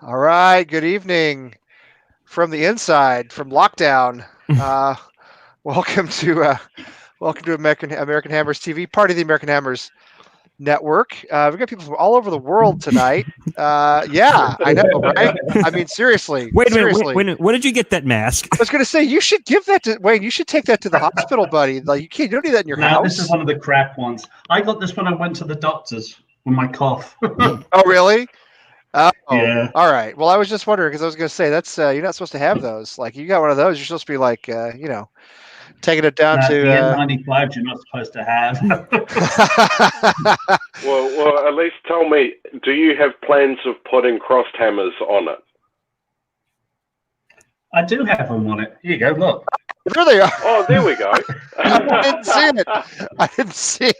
All right. Good evening from the inside, from lockdown. Uh, welcome to American Hammers TV, part of the American Hammers Network. We've got people from all over the world tonight. Yeah, I know, right? I mean, seriously, Wait a minute, seriously. wait a minute. Where did you get that mask? I was going to say you should give that to Wayne. You should take that to the hospital, buddy. Like you don't need that in your No, house. this is one of the crap ones. I got this when I went to the doctors with my cough. Oh, really? Oh, Yeah. all right. Well, I was just wondering because I was going to say that's you're not supposed to have those. Like you got one of those, you're supposed to be like, taking it down The to. N95 you're not supposed to have. Well, at least tell me, do you have plans of putting crossed hammers on it? I do have them on it. Here you go, look. There they are. Oh, there we go. I didn't see it. I didn't see it.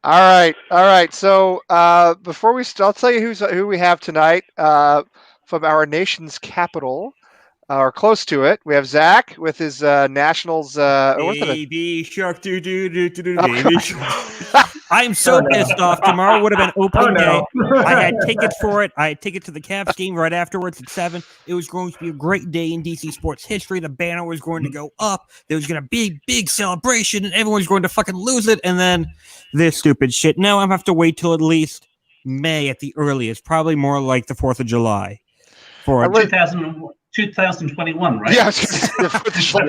All right. So before we start, I'll tell you who we have tonight from our nation's capital, or close to it. We have Zach with his Nationals. Baby shark, baby shark. I'm so pissed off. Tomorrow would have been opening day. I had tickets for it. I had tickets to the Cavs game right afterwards at 7. It was going to be a great day in DC sports history. The banner was going to go up. There was going to be a big celebration, and everyone's going to fucking lose it. And then this stupid shit. Now I have to wait till at least May at the earliest, probably more like the 4th of July. For 2021, right? Yeah,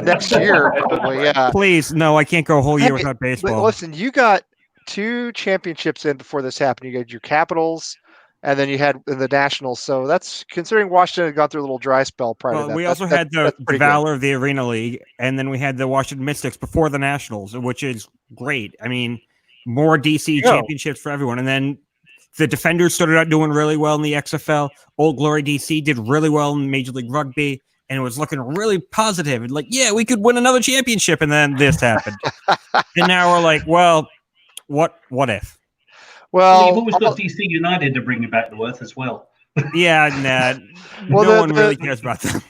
next year probably. Yeah. Please, no, I can't go a whole year without baseball. Listen, you got 2 championships in before this happened. You got your Capitals, and then you had the Nationals. So that's considering Washington had gone through a little dry spell prior to that. We also had the Valor of the Arena League, and then we had the Washington Mystics before the Nationals, which is great. I mean, more DC championships for everyone. And then the Defenders started out doing really well in the XFL. Old Glory DC did really well in Major League Rugby, and it was looking really positive. And like, yeah, we could win another championship, and then this happened. And now we're like, well, what if? Well, you've always got DC United to bring you back to earth as well. Yeah, no one really cares about them.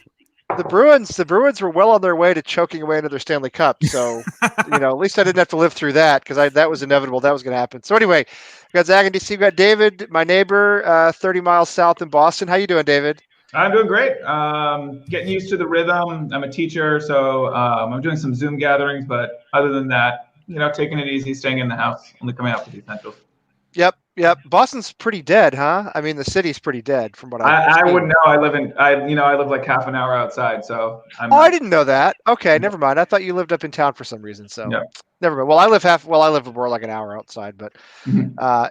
The Bruins were well on their way to choking away another Stanley Cup. So, at least I didn't have to live through that because that was inevitable. That was going to happen. So anyway, we got Zach in DC. We got David, my neighbor, 30 miles south in Boston. How you doing, David? I'm doing great. Getting used to the rhythm. I'm a teacher, so I'm doing some Zoom gatherings. But other than that, taking it easy, staying in the house, only coming out for the essentials. Yep. Boston's pretty dead, huh? I mean, the city's pretty dead from what I wouldn't know. I live like half an hour outside, so I didn't know that. Okay, never mind. I thought you lived up in town for some reason, so never mind. Well, I live more like an hour outside, but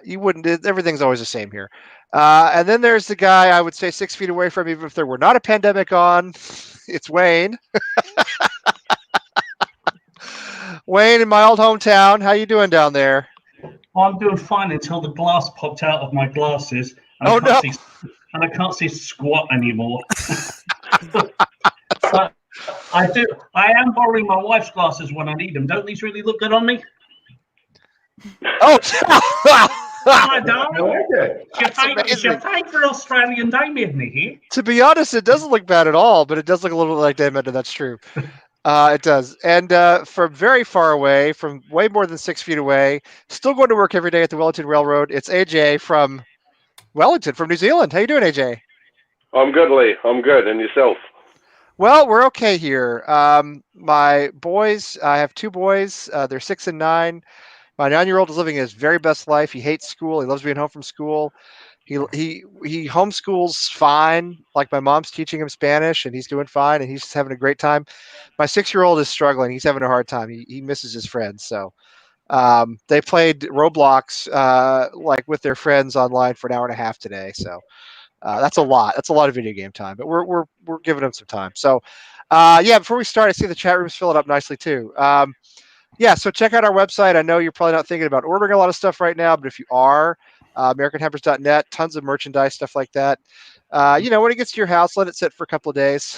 you wouldn't. Everything's always the same here. And then there's the guy I would say 6 feet away from, even if there were not a pandemic on. It's Wayne. Wayne in my old hometown. How you doing down there? I'm doing fine until the glass popped out of my glasses. And I can't see squat anymore. But I am borrowing my wife's glasses when I need them. Don't these really look good on me? Oh, Hi, darling. I like it. It's your favorite Australian Day with me here. To be honest, it doesn't look bad at all, but it does look a little bit like Dame Edna. That's true. It does. And from very far away, from way more than 6 feet away, still going to work every day at the Wellington Railroad, it's AJ from Wellington, from New Zealand. How you doing, AJ? I'm good, Lee. I'm good. And yourself? Well, we're okay here. My boys, I have 2 boys. They're 6 and 9. My 9-year-old is living his very best life. He hates school. He loves being home from school. He homeschools fine. Like my mom's teaching him Spanish, and he's doing fine, and he's just having a great time. My 6-year-old is struggling. He's having a hard time. He misses his friends. So they played Roblox like with their friends online for an hour and a half today. So that's a lot. That's a lot of video game time. But we're giving them some time. So before we start, I see the chat room's filling up nicely too. So check out our website. I know you're probably not thinking about ordering a lot of stuff right now, but if you are, AmericanHammers.net, tons of merchandise, stuff like that. When it gets to your house, let it sit for a couple of days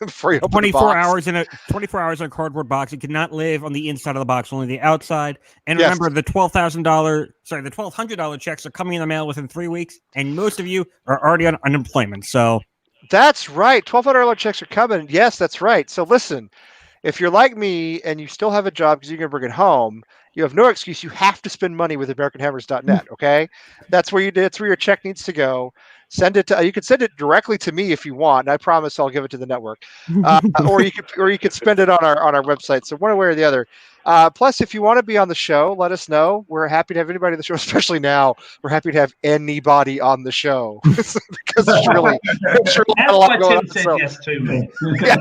before you open 24 hours in a 24 hours in a cardboard box. It cannot live on the inside of the box, only the outside. And remember, the $1,200 checks are coming in the mail within 3 weeks, and most of you are already on unemployment. So that's right. $1,200 checks are coming. Yes, that's right. So listen. If you're like me and you still have a job because you're going to bring it home, you have no excuse. You have to spend money with AmericanHammers.net. Okay, that's where that's where your check needs to go. Send it to. You can send it directly to me if you want. And I promise I'll give it to the network. Or you could spend it on our website. So one way or the other. Plus, if you want to be on the show, let us know. We're happy to have anybody on the show, especially now. We're happy to have anybody on the show because it's really That's a lot why going Tim on. said So, yes to me. yeah,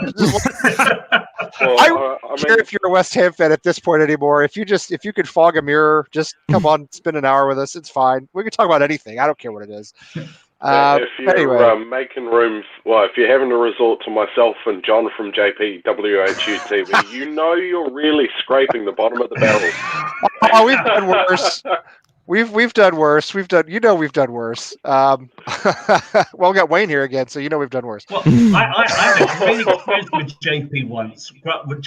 Well, I I don't care mean, if you're a West Ham fan at this point anymore. If you could fog a mirror, just come on, spend an hour with us. It's fine. We can talk about anything. I don't care what it is. if you're Anyway, making room, if you're having to resort to myself and John from JPWHU TV, you know you're really scraping the bottom of the barrel. oh, we've done worse. We've done worse. We've done worse. Well, we got Wayne here again, so we've done worse. Well, I had a great experience with JP once.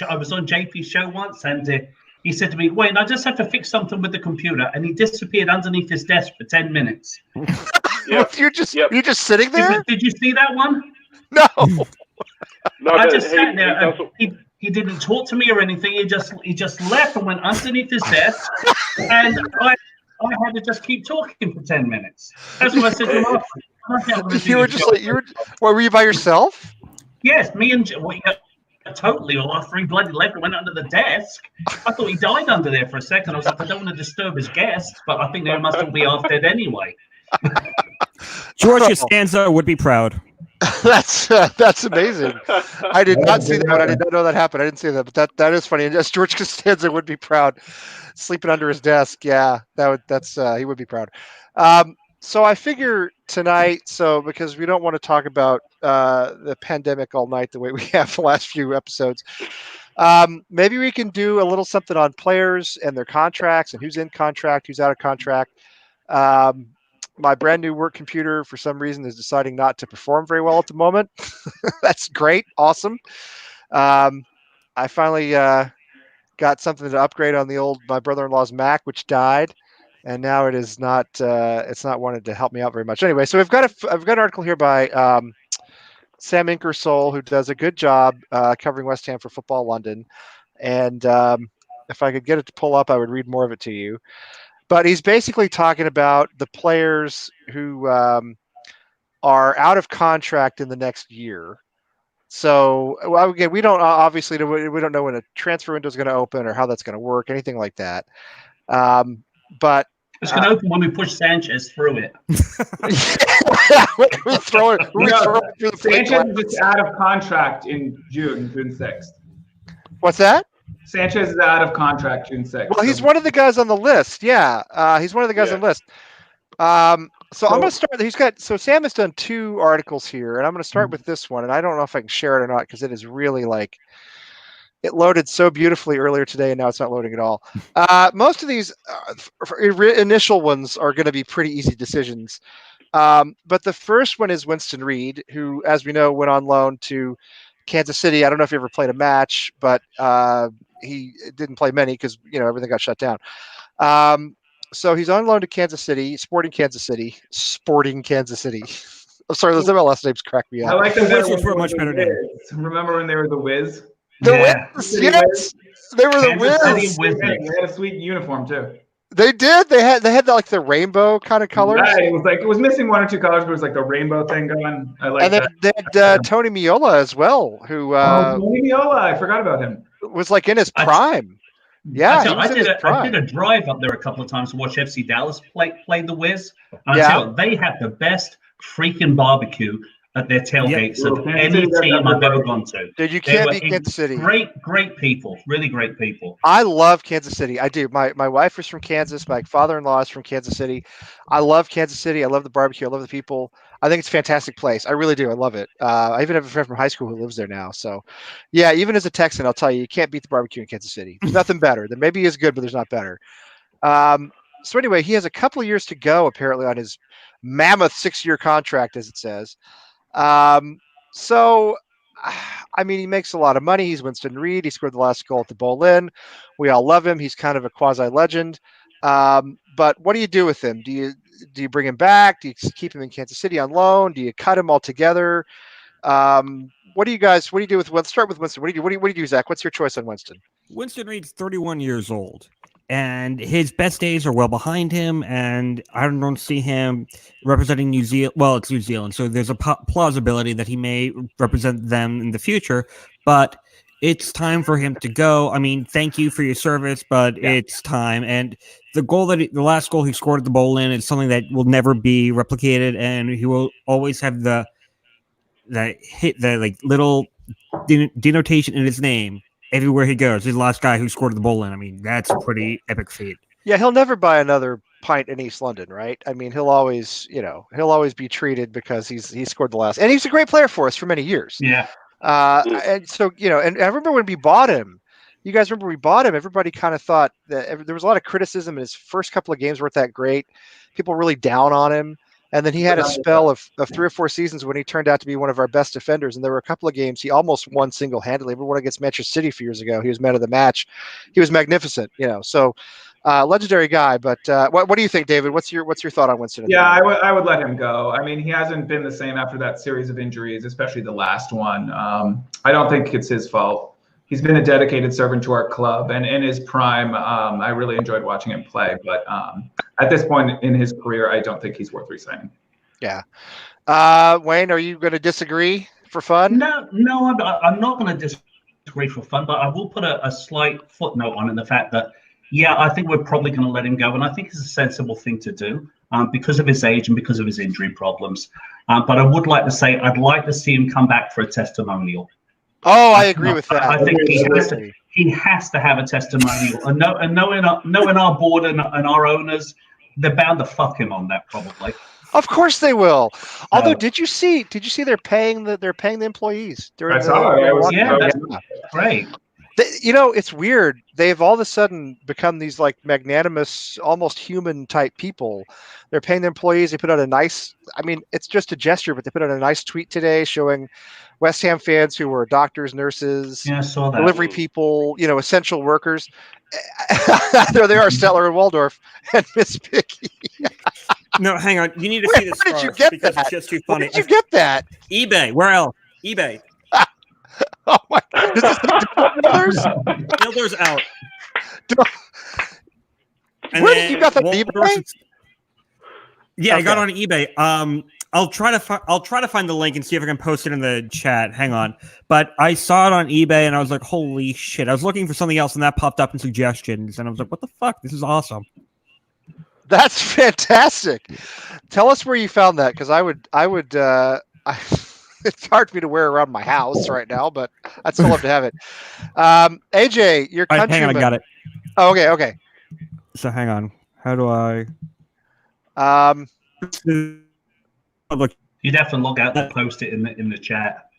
I was on JP's show once, and he said to me, "Wayne, I just have to fix something with the computer," and he disappeared underneath his desk for 10 minutes. Yep. You're just sitting there? Did you see that one? No. No, I but just sat he there. doesn't. He didn't talk to me or anything. He just left and went underneath his desk, and I had to just keep talking for 10 minutes. That's what I said to him. You were just were you by yourself? Yes, me and totally. All after he bloody left and went under the desk. I thought he died under there for a second. I was like, I don't want to disturb his guests, but I think they must all be half dead anyway. George Costanza would be proud. That's amazing. I did not see that one. I did not know that happened. I didn't see that, but that is funny. And yes, George Costanza would be proud, sleeping under his desk. Yeah, he would be proud. So I figure tonight, because we don't want to talk about the pandemic all night the way we have the last few episodes, maybe we can do a little something on players and their contracts and who's in contract, who's out of contract. My brand new work computer, for some reason, is deciding not to perform very well at the moment. That's great. Awesome. I finally got something to upgrade on my brother-in-law's Mac, which died. And now it is not. It's not wanted to help me out very much. Anyway, so I've got an article here by Sam Ingersoll, who does a good job covering West Ham for Football London. And if I could get it to pull up, I would read more of it to you. But he's basically talking about the players who are out of contract in the next year. So, well, again, we don't know when a transfer window is going to open or how that's going to work, anything like that. But it's going to open when we push Sanchez through it. we throw it through the Sanchez is out of contract in June 6th. What's that? Sanchez is out of contract June 6th. Well, he's one of the guys on the list. Yeah, he's one of the guys on the list. So I'm going to start. Sam has done 2 articles here, and I'm going to start with this one. And I don't know if I can share it or not because it is really it loaded so beautifully earlier today, and now it's not loading at all. Most of these initial ones are going to be pretty easy decisions. But the first one is Winston Reid, who, as we know, went on loan to Kansas City. I don't know if he ever played a match, but he didn't play many because everything got shut down. So he's on loan to Kansas City, Sporting Kansas City. I'm sorry, those MLS names crack me up. I like them better. Wizards were much better name. Remember when they were the Wiz? The Wiz, yes, they were the Wiz. They had a sweet uniform too. They did. They had the rainbow kind of colors. Right. It was missing 1 or 2 colors, but it was like the rainbow thing going. I like that. And they had Tony Meola as well, who Tony Meola, I forgot about him. Was in his prime. I did a drive up there a couple of times to watch FC Dallas play the Wiz. And they have the best freaking barbecue at their tailgates of any team I've ever gone to. Dude, you can't beat Kansas City. Great people, really great people. I love Kansas City. I do. My wife is from Kansas. My father-in-law is from Kansas City. I love Kansas City. I love the barbecue. I love the people. I think it's a fantastic place. I really do. I love it. I even have a friend from high school who lives there now. So, yeah, even as a Texan, I'll tell you can't beat the barbecue in Kansas City. There's nothing better. There maybe is good, but there's not better. So anyway, he has a couple of years to go apparently on his mammoth 6-year contract, as it says. So, I mean, he makes a lot of money. He's Winston Reid. He scored the last goal at the Bowl-In. We all love him. He's kind of a quasi-legend. But what do you do with him? Do you bring him back? Do you keep him in Kansas City on loan? Do you cut him altogether? What do you do with? Let's start with Winston. What do you do, Zach? What's your choice on Winston? Winston Reed's 31 years old, and his best days are well behind him. And I don't see him representing New Zealand. Well, it's New Zealand, so there's a plausibility that he may represent them in the future. But it's time for him to go. I mean, thank you for your service, but it's time. And the last goal he scored at the Bowl-In is something that will never be replicated, and he will always have the little denotation in his name everywhere he goes. He's the last guy who scored at the Bowl-In. I mean, that's a pretty epic feat. Yeah, he'll never buy another pint in East London, right? I mean, he'll always be treated because he scored the last, and he's a great player for us for many years. Yeah. And so, and I remember when we bought him, you guys remember we bought him, everybody kind of thought that there was a lot of criticism in his first couple of games weren't that great. People really down on him. And then he had a spell of 3 or 4 seasons when he turned out to be one of our best defenders. And there were a couple of games he almost won single-handedly. Remember one against Manchester City a few years ago? He was man of the match. He was magnificent, So legendary guy. But what do you think, David? What's your thought on Winston? Yeah, I would let him go. I mean, he hasn't been the same after that series of injuries, especially the last one. I don't think it's his fault. He's been a dedicated servant to our club, and in his prime, I really enjoyed watching him play. But at this point in his career, I don't think he's worth re-signing. Yeah. Wayne, are you going to disagree for fun? No, I'm not going to disagree for fun, but I will put a slight footnote on in the fact that, I think we're probably going to let him go, and I think it's a sensible thing to do because of his age and because of his injury problems. But I would like to say I'd like to see him come back for a testimonial. Oh, I agree with that. I think he has to have a testimonial. And knowing our board and our owners, they're bound to fuck him on that probably. Of course they will. Although, did you see they're paying the employees during I saw it. That's great. It's weird. They've all of a sudden become these like magnanimous, almost human type people. They're paying their employees. They put out it's just a gesture, but they put out a nice tweet today showing West Ham fans who were doctors, nurses, I saw that. Delivery people, essential workers. There they are, Stettler and Waldorf and Miss Piggy. No, hang on. You need to see this. Where did you get that? It's just too funny. Where did you get that? eBay. Where else? eBay. Oh my! Is this the Builders out. Where did you got that? eBay? Yeah, okay. I got it on eBay. I'll try to find the link and see if I can post it in the chat. Hang on. But I saw it on eBay and I was like, holy shit. I was looking for something else and that popped up in suggestions and I was like, what the fuck? This is awesome. That's fantastic. Tell us where you found that, because I would it's hard for me to wear around my house right now, but I'd still love to have it. AJ, your countryman. Hang on, I got it. Oh, okay. So hang on. How do I? You'd have to log out and post it in the chat.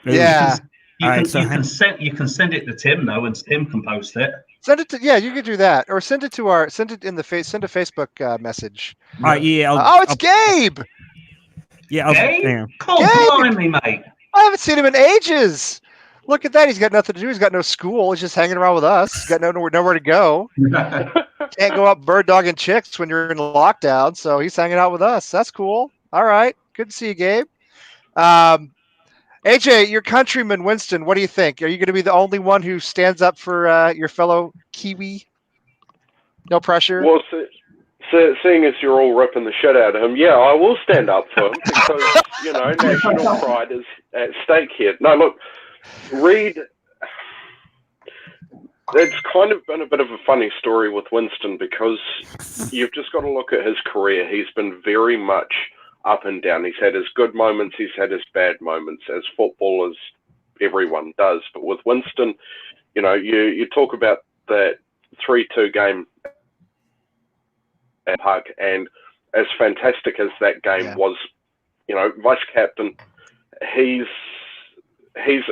Yeah. You can send it to Tim though, and Tim can post it. Send it to you can do that, or send it in the send a Facebook message. All right, yeah. It's Gabe. Yeah, Gabe? Blimey, mate. I haven't seen him in ages. Look at that. He's got nothing to do. He's got no school. He's just hanging around with us. He's got nowhere to go. Can't go out bird dogging chicks when you're in lockdown, so he's hanging out with us. That's cool. All right. Good to see you, Gabe. AJ, your countryman, Winston, what do you think? Are you going to be the only one who stands up for your fellow Kiwi? No pressure? Well, seeing as you're all ripping the shit out of him, yeah, I will stand up for him because, national pride is at stake here. No, look, Reed, it's kind of been a bit of a funny story with Winston because you've just got to look at his career. He's been very much up and down. He's had his good moments, he's had his bad moments, as footballers, everyone does. But with Winston, you talk about that 3-2 game at Park, and as fantastic as that game was, vice captain, he's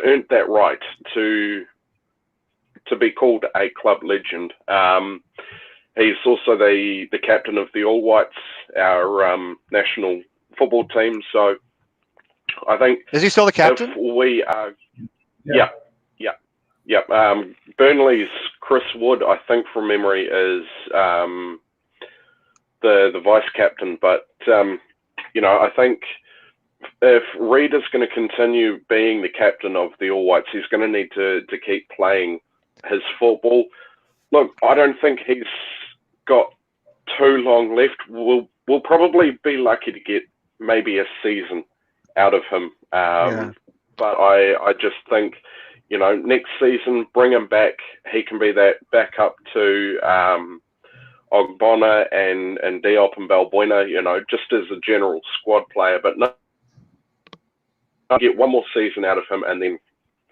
earned that right to be called a club legend. He's also the captain of the All Whites, our national football team. So I think, is he still the captain? If we are, yeah. Burnley's Chris Wood, I think from memory, is the vice captain. But I think Reid is going to continue being the captain of the All Whites, he's going to need to keep playing his football. Look, I don't think he's got too long left. We'll probably be lucky to get maybe a season out of him. But I just think, next season, bring him back. He can be that backup to Ogbonna and Diop and Balbuena, just as a general squad player. But no, I'll get one more season out of him, and then,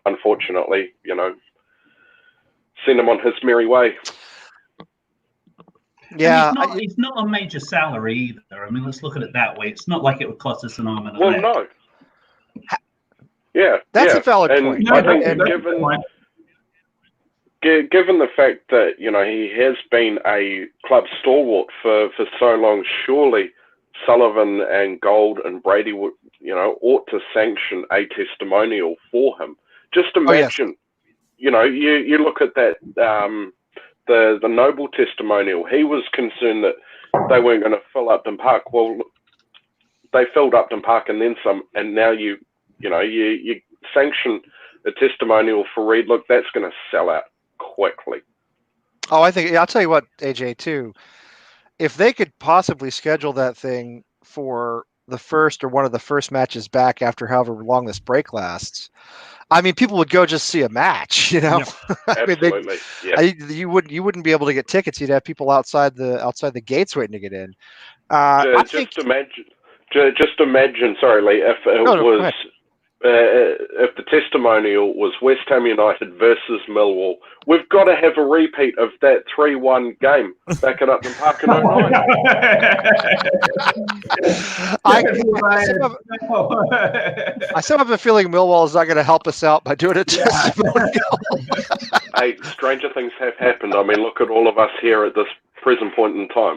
unfortunately, send him on his merry way. Yeah, he's not a major salary either. I mean, let's look at it that way. It's not like it would cost us an arm and a Well, leg. no. Yeah, that's a valid point. I think given the fact that he has been a club stalwart for so long, surely Sullivan and Gold and Brady would ought to sanction a testimonial for him. Just imagine, you look at that the Noble testimonial. He was concerned that they weren't going to fill Upton Park. Well, they filled Upton Park and then some, and now you sanction a testimonial for Reid. Look, that's going to sell out quickly. Oh, I'll tell you what, AJ, too. If they could possibly schedule that thing for the first or one of the first matches back after however long this break lasts, I mean, people would go just see a match, Yeah. Absolutely. You wouldn't be able to get tickets. You'd have people outside the gates waiting to get in. Just imagine. Sorry, Lee. If it if the testimonial was West Ham United versus Millwall, we've got to have a repeat of that 3-1 game back at Upton Park in 09. I still have a feeling Millwall is not going to help us out by doing a testimonial. Hey, stranger things have happened. I mean, look at all of us here at this present point in time.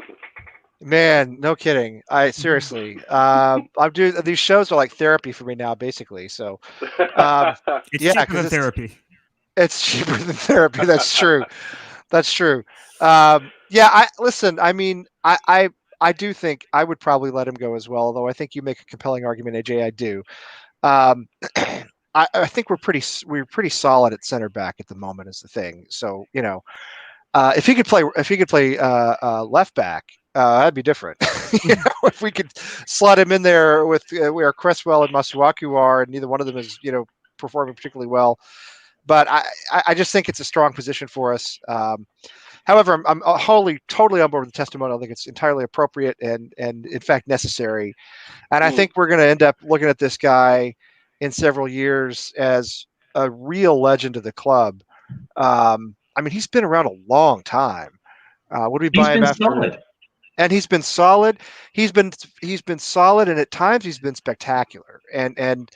Man, no kidding. Seriously, I'm doing these shows are like therapy for me now, basically. So, it's cheaper than therapy. It's cheaper than therapy. That's true. That's true. Listen. I mean, I do think I would probably let him go as well. Although I think you make a compelling argument, AJ. I do. I think we're pretty solid at center back at the moment is the thing. So if he could play left back. That'd be different. If we could slot him in there with where Cresswell and Masuaku are, and neither one of them is, performing particularly well. But I just think it's a strong position for us. However, I'm totally on board with the testimonial. I think it's entirely appropriate and in fact necessary. And I think we're going to end up looking at this guy in several years as a real legend of the club. I mean, he's been around a long time. What did we buy him after? Solid. And he's been solid. He's been solid, and at times he's been spectacular. And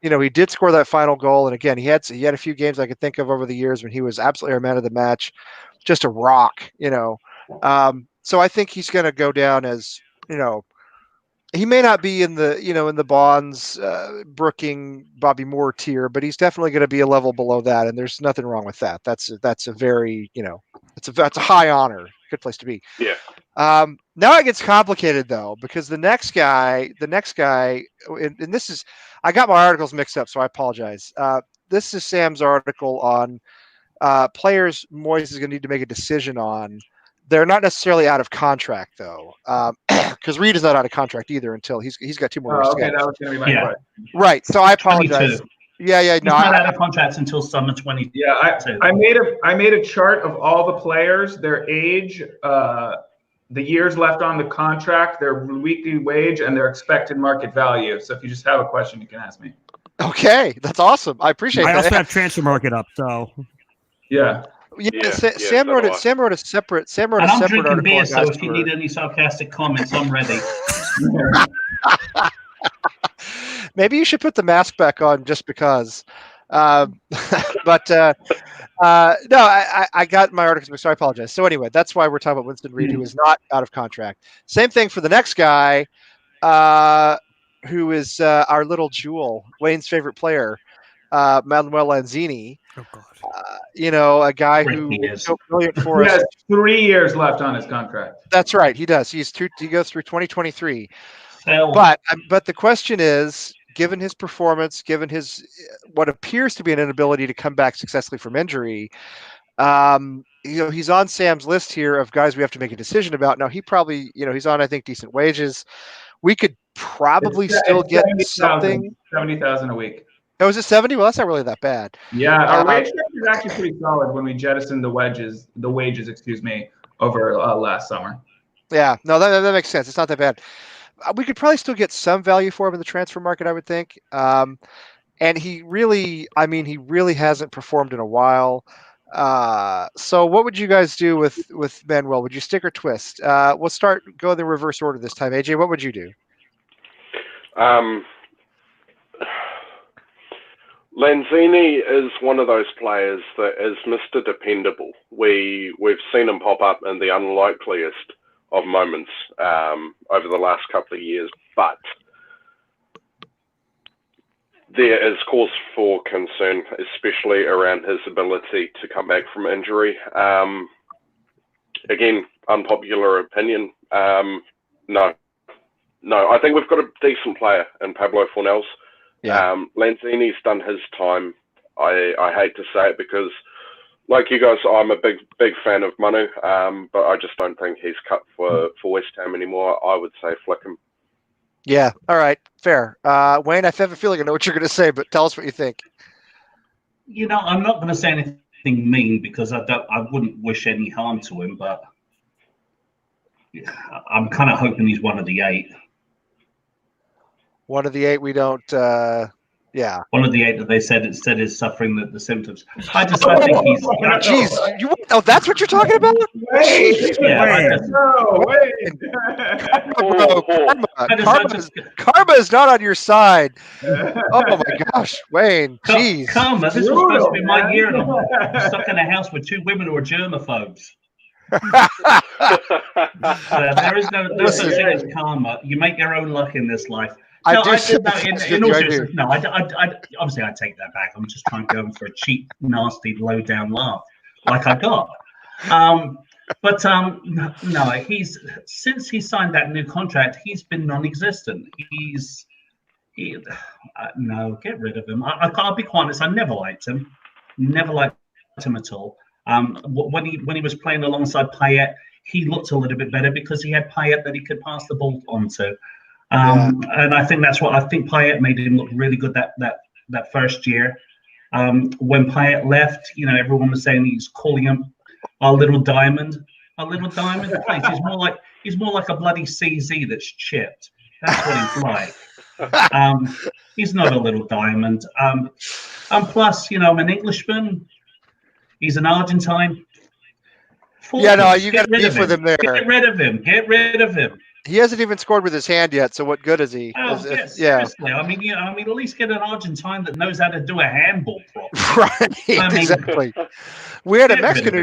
he did score that final goal. And again, he had a few games I could think of over the years when he was absolutely our man of the match, just a rock. So I think he's going to go down as he may not be in the Bonds, Brooking, Bobby Moore tier, but he's definitely going to be a level below that. And there's nothing wrong with that. That's a very that's a high honor. Good place to be. Yeah. Now it gets complicated though, because the next guy, and this is, I got my articles mixed up, so I apologize. This is Sam's article on players Moyes is going to need to make a decision on. They're not necessarily out of contract though, because Reid is not out of contract either until he's got 2 more years. Okay, that was going to be my question. Right. So I apologize. 22. Yeah. He's not out of contracts until summer 20. Yeah, I made a chart of all the players, their age, the years left on the contract, their weekly wage, and their expected market value. So if you just have a question, you can ask me. Okay, that's awesome. I appreciate that. I also have transfer market up, so yeah. Sam wrote a separate. Sam wrote and a I'm separate drinking article. beer, so if you need any sarcastic comments, I'm ready. Maybe you should put the mask back on just because. No, I got my articles, so I apologize. So anyway, that's why we're talking about Winston Reid, who is not out of contract. Same thing for the next guy, who is our little jewel, Wayne's favorite player, Manuel Lanzini. Oh God. A guy who is so brilliant for us. He has 3 years left on his contract. That's right, he does. He goes through 2023. So, but the question is, given his performance, given his what appears to be an inability to come back successfully from injury, he's on Sam's list here of guys we have to make a decision about. Now he probably, he's on, I think, decent wages. We could probably still get 70,000 a week. Oh, is it 70? Well, that's not really that bad. Yeah, our wage structure is actually pretty solid when we jettisoned the wages, over last summer. Yeah, no, that makes sense. It's not that bad. We could probably still get some value for him in the transfer market, I would think. And he really hasn't performed in a while. So what would you guys do with Manuel? Would you stick or twist? We'll go in the reverse order this time. AJ, what would you do? Lanzini is one of those players that is Mr. Dependable. We've seen him pop up in the unlikeliest of moments over the last couple of years, but there is cause for concern, especially around his ability to come back from injury. Again, unpopular opinion. No, I think we've got a decent player in Pablo Fornells. Yeah. Lanzini's done his time. I hate to say it because, like you guys, I'm a big fan of Manu, but I just don't think he's cut for West Ham anymore. I would say flick him. Yeah. All right. Fair. Wayne, I have a feeling I know what you're going to say, but tell us what you think. I'm not going to say anything mean because I wouldn't wish any harm to him, but I'm kind of hoping he's one of the 8. One of the 8 we don't. Yeah. One of the 8 that they said is suffering the symptoms. I think he's. Jeez, that's what you're talking about? Wait. Karma is not on your side. Oh my gosh, Wayne. Jeez. Karma. This was supposed to be my year, and I'm stuck in a house with 2 women who are germaphobes. There is no such thing as karma. You make your own luck in this life. No, I did that in all seriousness. No, I obviously I take that back. I'm just trying to go for a cheap, nasty, low down laugh, like I got. No, since he signed that new contract, he's been non-existent. No, get rid of him. I'll be quite honest. I never liked him. Never liked him at all. When he was playing alongside Payet, he looked a little bit better because he had Payet that he could pass the ball on to. And I think that's what I think Payet made him look really good that first year. When Payet left, everyone was saying he's calling him a little diamond. Please, he's more like a bloody CZ that's chipped. That's what he's like. He's not a little diamond. And plus, I'm an Englishman. He's an Argentine. You got to beef with him there. Get rid of him. He hasn't even scored with his hand yet, so what good is he? Oh, seriously. I mean, at least get an Argentine that knows how to do a handball properly. Right, exactly. We had a Mexican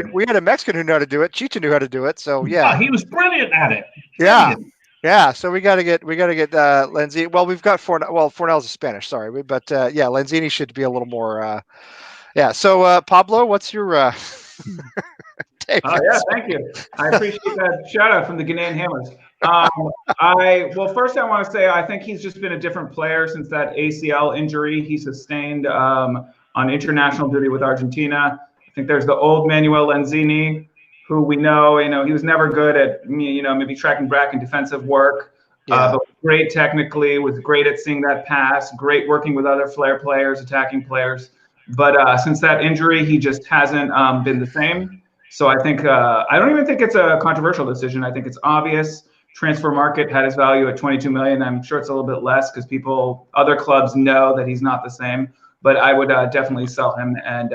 who knew how to do it. Chicha knew how to do it, so yeah. Oh, he was brilliant at it. Yeah. So we got to get Lanzini. Well, we've got Fornell's is Spanish, sorry, but Lanzini should be a little more. So Pablo, what's your? Thank you. I appreciate that shout out from the Ghanaian Hammers. First I want to say I think he's just been a different player since that ACL injury he sustained on international duty with Argentina. I think there's the old Manuel Lanzini, who we know, he was never good at maybe tracking back and defensive work, but great technically, was great at seeing that pass, great working with other flair players, attacking players. But since that injury, he just hasn't been the same. So I think I don't even think it's a controversial decision. I think it's obvious. Transfer market had his value at 22 million. I'm sure it's a little bit less because other clubs know that he's not the same. But I would definitely sell him and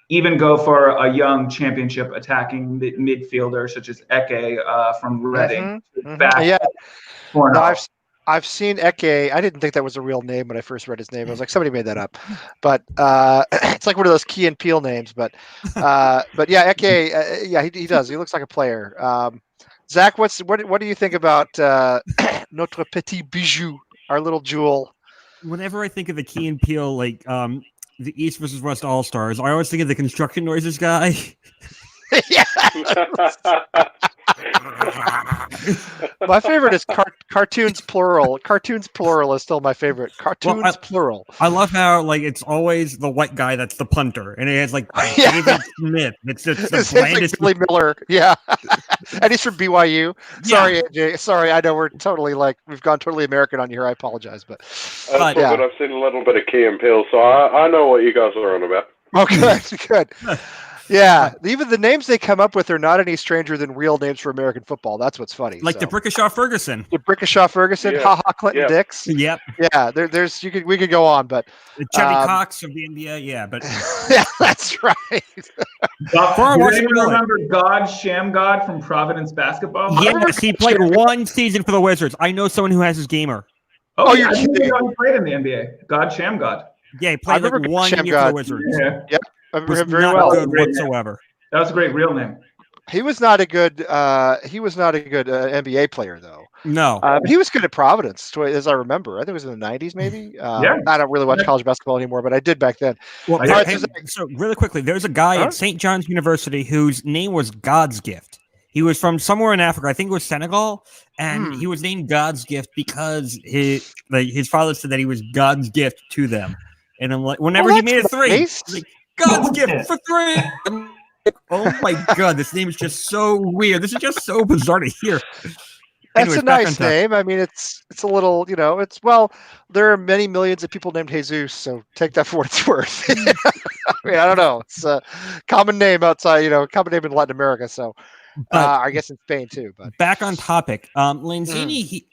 even go for a young championship attacking midfielder such as Eke from Reading. I've seen Eke. I didn't think that was a real name when I first read his name. I was like, somebody made that up. But it's like one of those Key and Peele names. But Eke, he does. He looks like a player. Zach, what do you think about notre petit bijou, our little jewel? Whenever I think of the Key and Peele, like the East versus West All-Stars, I always think of the construction noises guy. My favorite is cartoons plural. Cartoons plural is still my favorite. Cartoons plural. I love how like it's always the white guy that's the punter, and it has like David Smith. It's just the blandest. Like Billy Miller, yeah, and he's from BYU. Sorry, AJ. Sorry, I know we're totally we've gone totally American on you here. I apologize, but but I've seen a little bit of Key and Peele, so I know what you guys are on about. Oh, good. Yeah, even the names they come up with are not any stranger than real names for American football. That's what's funny. Like the Brickashaw Ferguson. Ha Ha Clinton Dix. Yep. Yeah, we could go on, but Chevy Cox of the NBA. Yeah, but yeah, that's right. Do you remember Sham God from Providence basketball? Yes, he played one season for the Wizards. I know someone who has his gamer. Oh, you're kidding! He played in the NBA. Sham God. Yeah, he played like 1 year for the Wizards. Yeah. I remember him very well. Good whatsoever. That was a great real name. He was not a good NBA player though. No, but he was good at Providence, as I remember. I think it was in the '90s, maybe. I don't really watch college basketball anymore, but I did back then. Well, so really quickly, there's a guy at St. John's University whose name was God's Gift. He was from somewhere in Africa. I think it was Senegal, and he was named God's Gift because his father said that he was God's gift to them. And I'm like, whenever he made a three. God's gift for 3. Oh my God, this name is just so weird. This is just so bizarre to hear. That's a nice name. I mean, it's a little, there are many millions of people named Jesus, so take that for what it's worth. I mean, I don't know. It's a common name outside, common name in Latin America. So I guess in Spain too. But back on topic, Lanzini,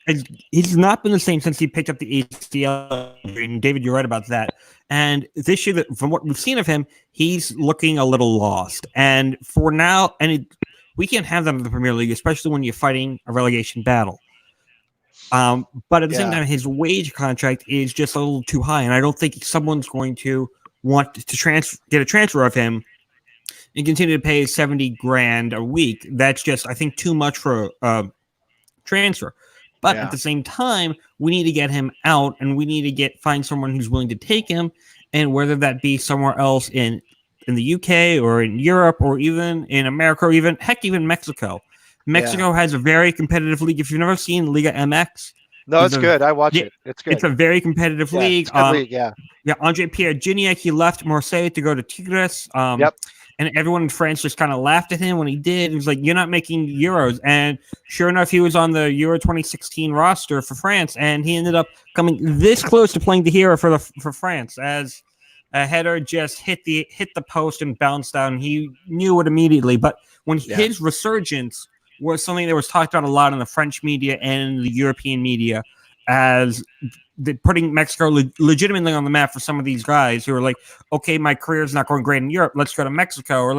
he's not been the same since he picked up the ACL. And David, you're right about that. And this year, from what we've seen of him, he's looking a little lost. And for now, we can't have them in the Premier League, especially when you're fighting a relegation battle. But at the same time, his wage contract is just a little too high, and I don't think someone's going to want to get a transfer of him and continue to pay $70,000 a week. That's just, I think, too much for a transfer. But at the same time, we need to get him out, and we need to find someone who's willing to take him, and whether that be somewhere else in the UK or in Europe or even in America or even Mexico. Mexico has a very competitive league. If you've never seen Liga MX, it's good. I watch it. It's good. It's a very competitive league. It's a good league. Yeah. Andre Pierre Gignac, he left Marseille to go to Tigres. And everyone in France just kind of laughed at him when he did. He was like, "You're not making Euros." And sure enough, he was on the Euro 2016 roster for France, and he ended up coming this close to playing the hero for France as a header just hit the post and bounced down. He knew it immediately. But when his resurgence was something that was talked about a lot in the French media and the European media as putting Mexico legitimately on the map for some of these guys who are like, okay, my career is not going great in Europe. Let's go to Mexico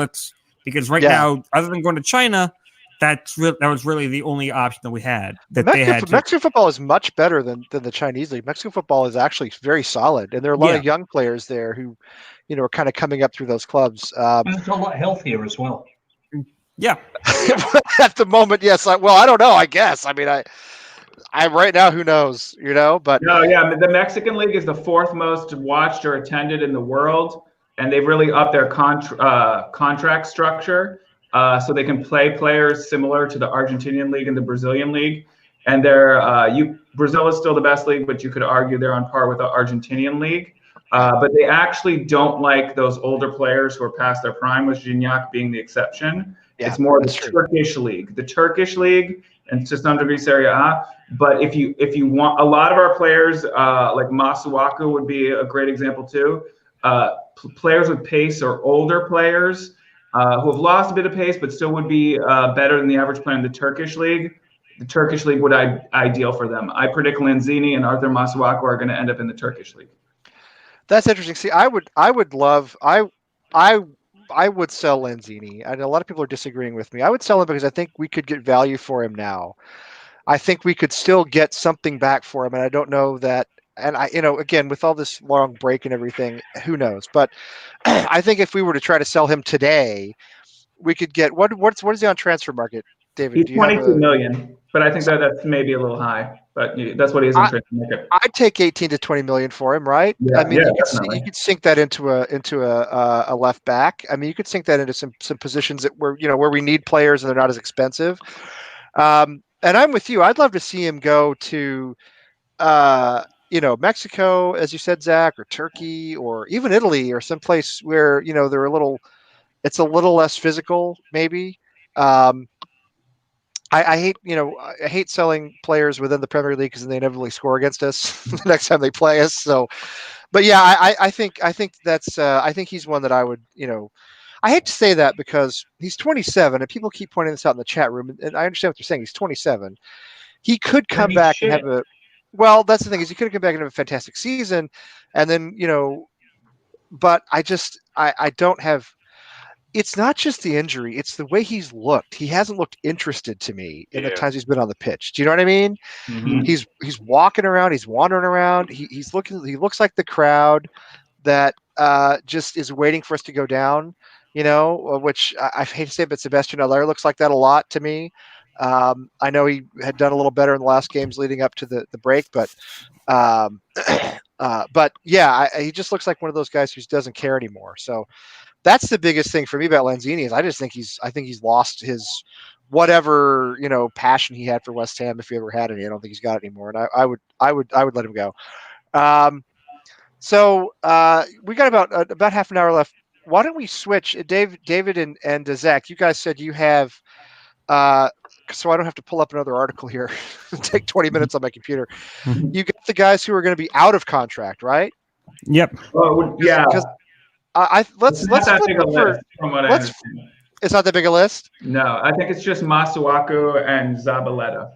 because now, other than going to China, that was really the only option that we had. Mexican football is much better than the Chinese league. Mexican football is actually very solid, and there are a lot of young players there who, are kind of coming up through those clubs. It's a lot healthier as well. Yeah. At the moment, yes. I don't know. I guess. I mean, I right now, who knows? But the Mexican league is the 4th most watched or attended in the world, and they've really upped their contract structure. So they can play players similar to the Argentinian league and the Brazilian league. And Brazil is still the best league, but you could argue they're on par with the Argentinian league. But they actually don't like those older players who are past their prime, with Gignac being the exception. Yeah, it's more the Turkish league. The Turkish league, and to some degree Serie A. But if you want, a lot of our players, like Masuaku would be a great example too. Players with pace or older players who have lost a bit of pace, but still would be better than the average player in the Turkish league. The Turkish league would ideal for them. I predict Lanzini and Arthur Masuaku are going to end up in the Turkish league. That's interesting. See, I would sell Lanzini. And a lot of people are disagreeing with me. I would sell him because I think we could get value for him now. I think we could still get something back for him, and I don't know that. And again, with all this long break and everything, who knows? But I think if we were to try to sell him today, we could get what is he on transfer market, David? He's 22 million, but I think that's maybe a little high. but that's what he is in trade to make it. I'd take 18 to 20 million for him, right? Yeah, I mean, definitely. you could sink that into a left back. I mean, you could sink that into some positions that where we need players and they're not as expensive. And I'm with you. I'd love to see him go to, Mexico, as you said, Zach, or Turkey, or even Italy, or someplace where it's a little less physical, maybe. I hate selling players within the Premier League because then they inevitably score against us the next time they play us. So, but yeah, I think that's I think he's one that I would, I hate to say that because he's 27 and people keep pointing this out in the chat room, and I understand what they're saying. He's 27. He could come back and have well, that's the thing, is he could come back and have a fantastic season, and then but I don't have. It's not just the injury; it's the way he's looked. He hasn't looked interested to me in the times he's been on the pitch. Do you know what I mean? Mm-hmm. He's walking around, he's wandering around. He looks like the crowd that just is waiting for us to go down. Which I hate to say, but Sebastian Haller looks like that a lot to me. I know he had done a little better in the last games leading up to the break, but yeah, he just looks like one of those guys who doesn't care anymore. So that's the biggest thing for me about Lanzini is I think he's lost his whatever passion he had for West Ham, if he ever had any. I don't think he's got it anymore, and I would let him go. So we got about half an hour left. Why don't we switch, David and Zach? You guys said you have. So I don't have to pull up another article here. Take 20 minutes on my computer. You got the guys who are going to be out of contract, right? Yep. Yeah. Because let's flip over. It's not that big a list. No, I think it's just Masuaku and Zabaleta.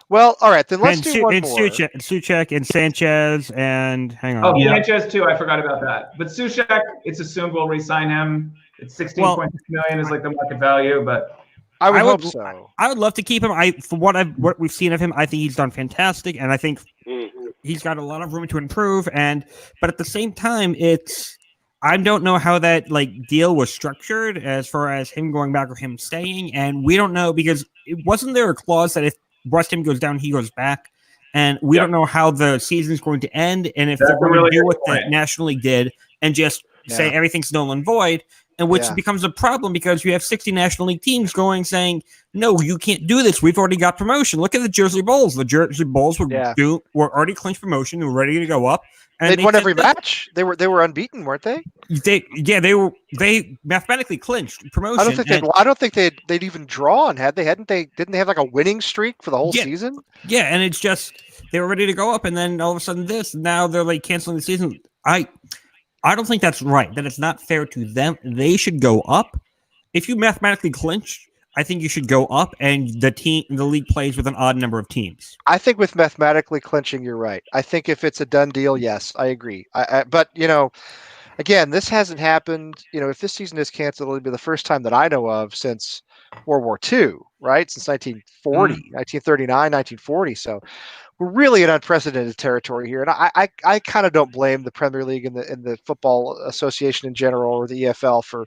Well, all right, then let's do one more. Souček and Sanchez and hang on. Oh, yeah. Sanchez too. I forgot about that. But Souček, it's assumed we'll re-sign him. It's 16.6 million is like the market value, but. I would hope so. I would love to keep him. From what we've seen of him, I think he's done fantastic, and I think he's got a lot of room to improve. But at the same time, I don't know how that deal was structured as far as him going back or him staying, and we don't know because wasn't there a clause that if West Ham goes down, he goes back, and we don't know how the season's going to end, and if they're going to do what the National League did and just say everything's null and void. And which becomes a problem because you have 60 National League teams saying, no, you can't do this. We've already got promotion. Look at the Jersey Bulls. The Jersey Bulls were already clinched promotion. They were ready to go up. And they'd won every match. They were unbeaten, weren't they? They mathematically clinched promotion. I don't think they'd even drawn, had they? Didn't they have a winning streak for the whole season? Yeah, and it's just they were ready to go up, and then all of a sudden now they're canceling the season. I don't think that's right. That it's not fair to them. They should go up. If you mathematically clinch, I think you should go up, and the league plays with an odd number of teams. I think with mathematically clinching, you're right. I think if it's a done deal, yes, I agree. But again, this hasn't happened. If this season is canceled, it'll be the first time that I know of since World War II, right? Since 1940, 1939, 1940. So we're really in unprecedented territory here, and I kind of don't blame the Premier League and the Football Association in general or the EFL for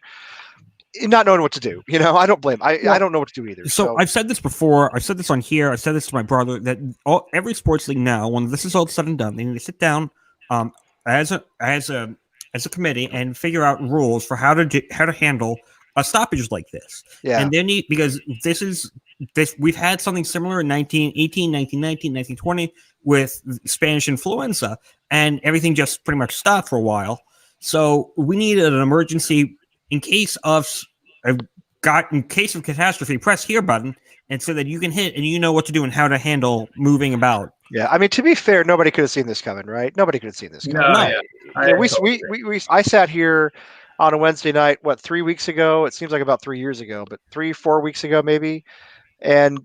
not knowing what to do. I don't blame. I don't know what to do either. So I've said this before. I've said this on here. I said this to my brother that every sports league now, when this is all said and done, they need to sit down as a committee and figure out rules for how to handle a stoppage like this. Yeah, and they need because we've had something similar in 1918, 1919, 1920 with Spanish influenza, and everything just pretty much stopped for a while. So we needed an emergency in case of catastrophe. Press here button, and so that you can hit and you know what to do and how to handle moving about. Yeah, I mean, to be fair, nobody could have seen this coming, right? Nobody could have seen this coming. I sat here on a Wednesday night, 3 weeks ago? It seems like about 3 years ago, but 3-4 weeks ago maybe. And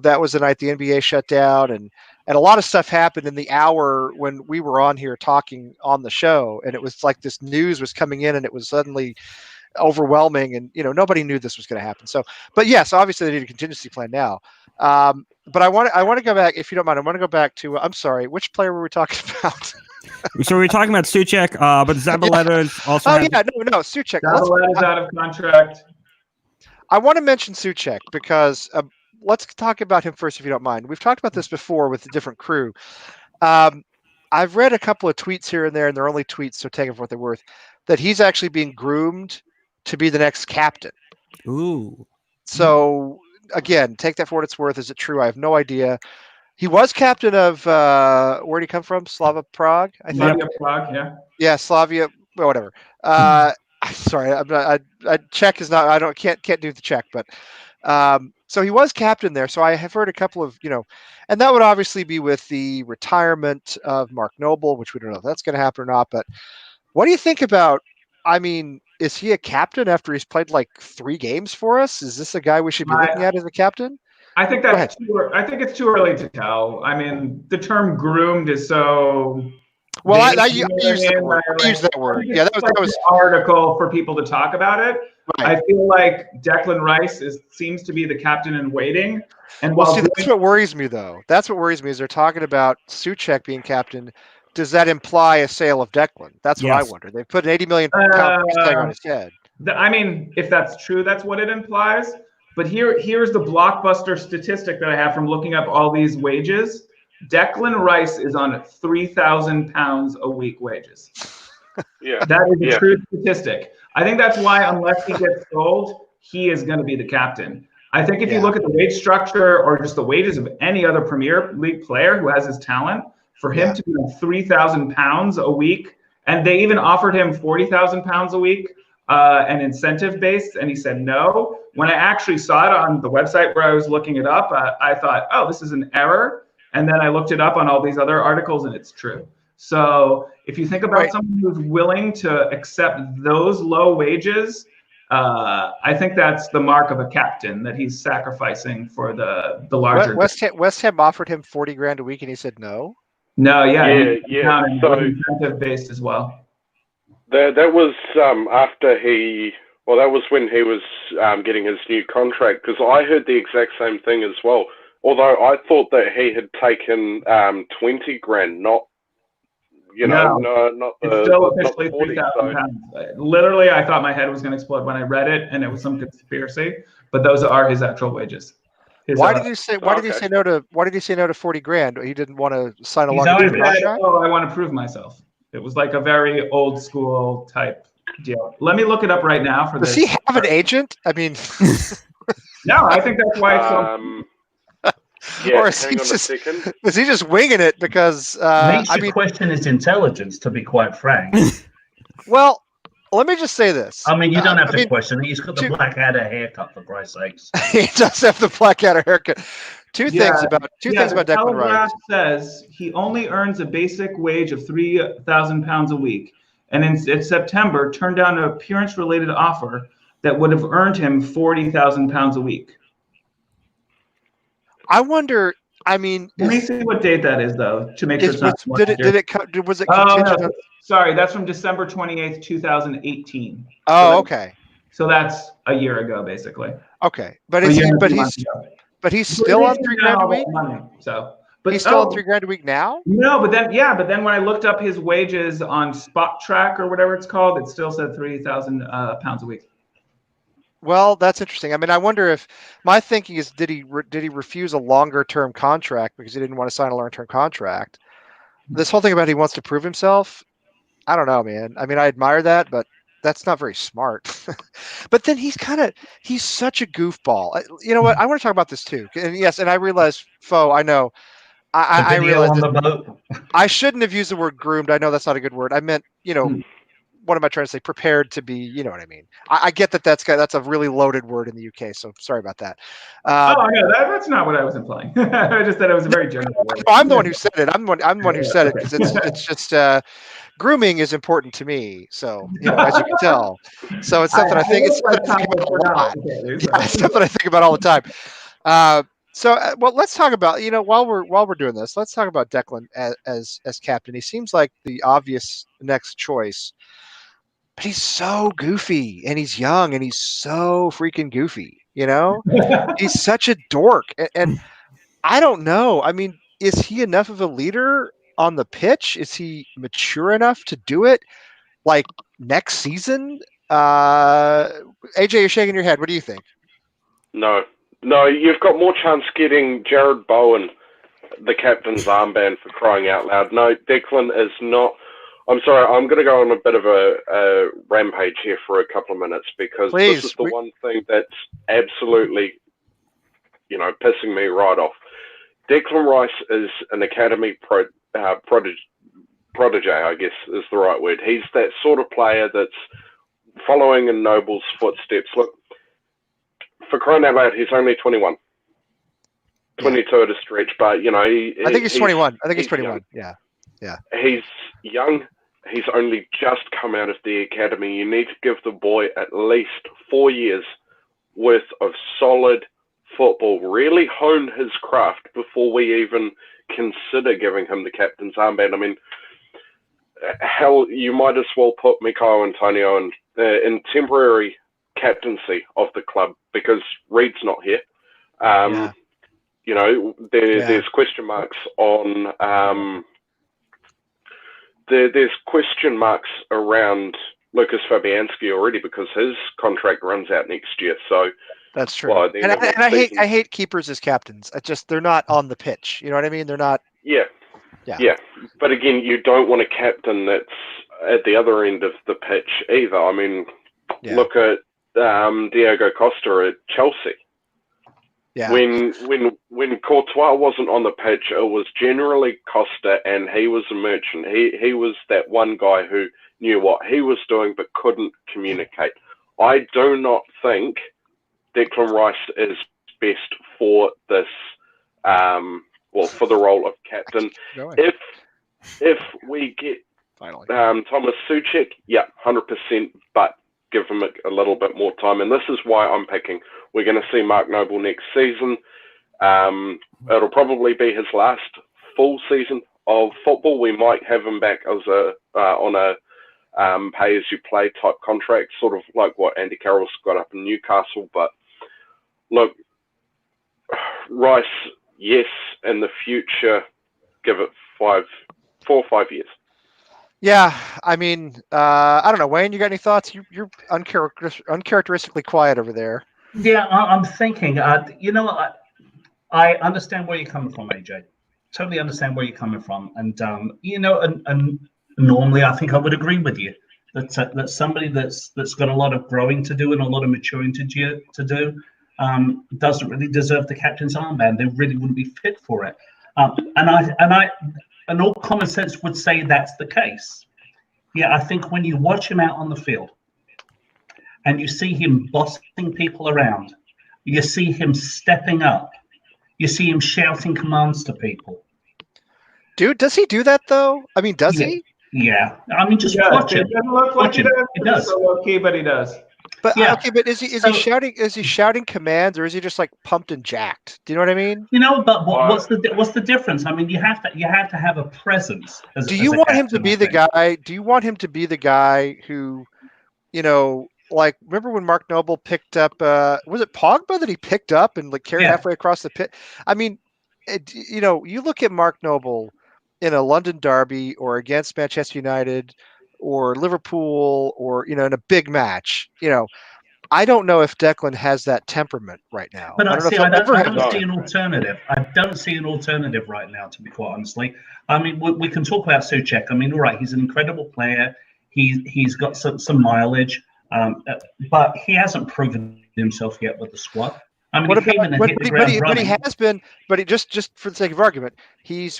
that was the night the NBA shut down, and a lot of stuff happened in the hour when we were on here talking on the show, and it was like this news was coming in, and it was suddenly overwhelming, and nobody knew this was going to happen. So, but yes, obviously they need a contingency plan now. But I want to go back, if you don't mind. I want to go back to. I'm sorry, which player were we talking about? So we were talking about Souček, but Zabaleta is also. No, Souček. Zabaleta's out of contract. I want to mention Souček because let's talk about him first, if you don't mind. We've talked about this before with a different crew. I've read a couple of tweets here and there, and they're only tweets, so take them for what they're worth, that he's actually being groomed to be the next captain. Ooh. So, again, take that for what it's worth. Is it true? I have no idea. He was captain of, where did he come from? Slava Prague, I think. Slavia Prague, yeah. Yeah, Slavia, well, whatever. Sorry, I'm not, Czech is not, can't do the Czech, but so he was captain there. So I have heard a couple of, and that would obviously be with the retirement of Mark Noble, which we don't know if that's going to happen or not. But what do you think about, is he a captain after he's played like 3 games for us? Is this a guy we should be looking at as a captain? I think I think it's too early to tell. I mean, the term groomed is so. Well, I use that word. Yeah, that was an article for people to talk about it. Right. I feel like Declan Rice seems to be the captain in waiting. And that's what worries me, though. That's what worries me is they're talking about Souček being captain. Does that imply a sale of Declan? That's what I wonder. They put an $80 million tag on his head. If that's true, that's what it implies. But here's the blockbuster statistic that I have from looking up all these wages. Declan Rice is on 3,000 pounds a week wages. Yeah, that is a true statistic. I think that's why, unless he gets sold, he is going to be the captain. I think if you look at the wage structure or just the wages of any other Premier League player who has his talent, for him to be on 3,000 pounds a week, and they even offered him 40,000 pounds a week, and incentive based, and he said no. When I actually saw it on the website where I was looking it up, I thought, oh, this is an error. And then I looked it up on all these other articles, and it's true. So if you think about someone who's willing to accept those low wages, I think that's the mark of a captain, that he's sacrificing for the larger. West Ham offered him 40 grand a week, and he said no. No, yeah. So incentive based as well. That was after that was when he was getting his new contract, because I heard the exact same thing as well. Although I thought that he had taken 20 grand, not the. It's still officially 3,000 pounds. Literally, I thought my head was going to explode when I read it, and it was some conspiracy. But those are his actual wages. Why did he say no to 40 grand? He didn't want to sign a long-term contract. Oh, I want to prove myself. It was like a very old school type deal. Let me look it up right now. Does he have an agent? I mean, no. I think that's why. Or is he just winging it because? Makes you question his intelligence, to be quite frank. Well, let me just say this. I mean, you don't have to question it. He's got the Blackadder haircut, for Christ's sakes. He does have the Blackadder haircut. Two things about Declan Rice. Says he only earns a basic wage of 3,000 pounds a week, and in September turned down an appearance-related offer that would have earned him 40,000 pounds a week. I wonder. I mean, let me see what date that is, though, to make sure it's not. Was it contingent? No, sorry, that's from December 28th, 2018. Oh, okay. So that's a year ago, basically. Okay, but he's still on 3 grand a week. He's still on 3 grand a week now. No, but then when I looked up his wages on Spot Track or whatever it's called, it still said 3,000 pounds a week. Well, that's interesting. I mean, I wonder if my thinking is, did he refuse a longer term contract because he didn't want to sign a long term contract? This whole thing about he wants to prove himself, I don't know, man. I mean, I admire that, but that's not very smart. But then he's such a goofball. You know what? I want to talk about this too. And yes, and I realize, I know. I realize on the boat. I shouldn't have used the word groomed. I know that's not a good word. I meant, what am I trying to say? Prepared to be, you know what I mean? I get that's a really loaded word in the UK, so sorry about that. That's not what I was implying. I just thought it was a very general word. No, I'm the one who said it. I'm the one who said it because it's just grooming is important to me. So as you can tell, so it's something I think something I think about all the time. So let's talk about while we're doing this, let's talk about Declan as captain. He seems like the obvious next choice. But he's so goofy, and he's young, and he's so freaking goofy, He's such a dork. And I don't know. I mean, is he enough of a leader on the pitch? Is he mature enough to do it like next season? AJ, you're shaking your head. What do you think? No, No, you've got more chance getting Jared Bowen the captain's armband, for crying out loud. No, Declan is not. I'm sorry, I'm going to go on a bit of a rampage here for a couple of minutes, because this is the one thing that's absolutely, pissing me right off. Declan Rice is an academy protege, I guess is the right word. He's that sort of player that's following in Noble's footsteps. Look, for crying out loud, he's only 21. 22 at a stretch, but, I think he's 21. I think he's 21. Young. Yeah. He's young. He's only just come out of the academy. You need to give the boy at least 4 years worth of solid football, really hone his craft before we even consider giving him the captain's armband. I mean, hell, you might as well put Mikael Antonio in temporary captaincy of the club, because Reed's not here. There's question marks on there's question marks around Lucas Fabianski already, because his contract runs out next year. So that's true. And I hate keepers as captains. They're not on the pitch. You know what I mean? They're not. Yeah. But again, you don't want a captain that's at the other end of the pitch either. I mean, look at Diego Costa at Chelsea. Yeah. When Courtois wasn't on the pitch, it was generally Costa, and he was a merchant. He was that one guy who knew what he was doing but couldn't communicate. I do not think Declan Rice is best for this, for the role of captain. If we get Thomas Souček, 100%, but give him a little bit more time. And this is why I'm picking. We're going to see Mark Noble next season. It'll probably be his last full season of football. We might have him back as on a pay-as-you-play type contract, sort of like what Andy Carroll's got up in Newcastle. But look, Rice, yes, in the future, give it 4 or 5 years. Yeah, I mean, I don't know, Wayne. You got any thoughts? You're uncharacteristically quiet over there. Yeah, I'm thinking. I understand where you're coming from, AJ. Totally understand where you're coming from, and and normally I think I would agree with you that somebody that's got a lot of growing to do and a lot of maturing to do doesn't really deserve the captain's armband. They really wouldn't be fit for it. And all common sense would say that's the case. Yeah, I think when you watch him out on the field and you see him bossing people around, you see him stepping up, you see him shouting commands to people. Dude, does he do that though? I mean, does he? Yeah. I mean, just watch it. It doesn't look like he does. It does. So low-key, but he does. But okay, but is he shouting? Is he shouting commands, or is he just like pumped and jacked? Do you know what I mean? But what's the difference? I mean, you have to have a presence. Do you want him to be the guy? Do you want him to be the guy who, like, remember when Mark Noble picked up? Was it Pogba that he picked up and like carried halfway across the pit? I mean, you look at Mark Noble in a London derby or against Manchester United or Liverpool or, in a big match, I don't know if Declan has that temperament right now. But I don't see an alternative. I don't see an alternative right now, to be quite honestly. I mean, we can talk about Souček. I mean, all right, he's an incredible player. He's got some mileage, but he hasn't proven himself yet with the squad. I mean, but he has been. But he just for the sake of argument,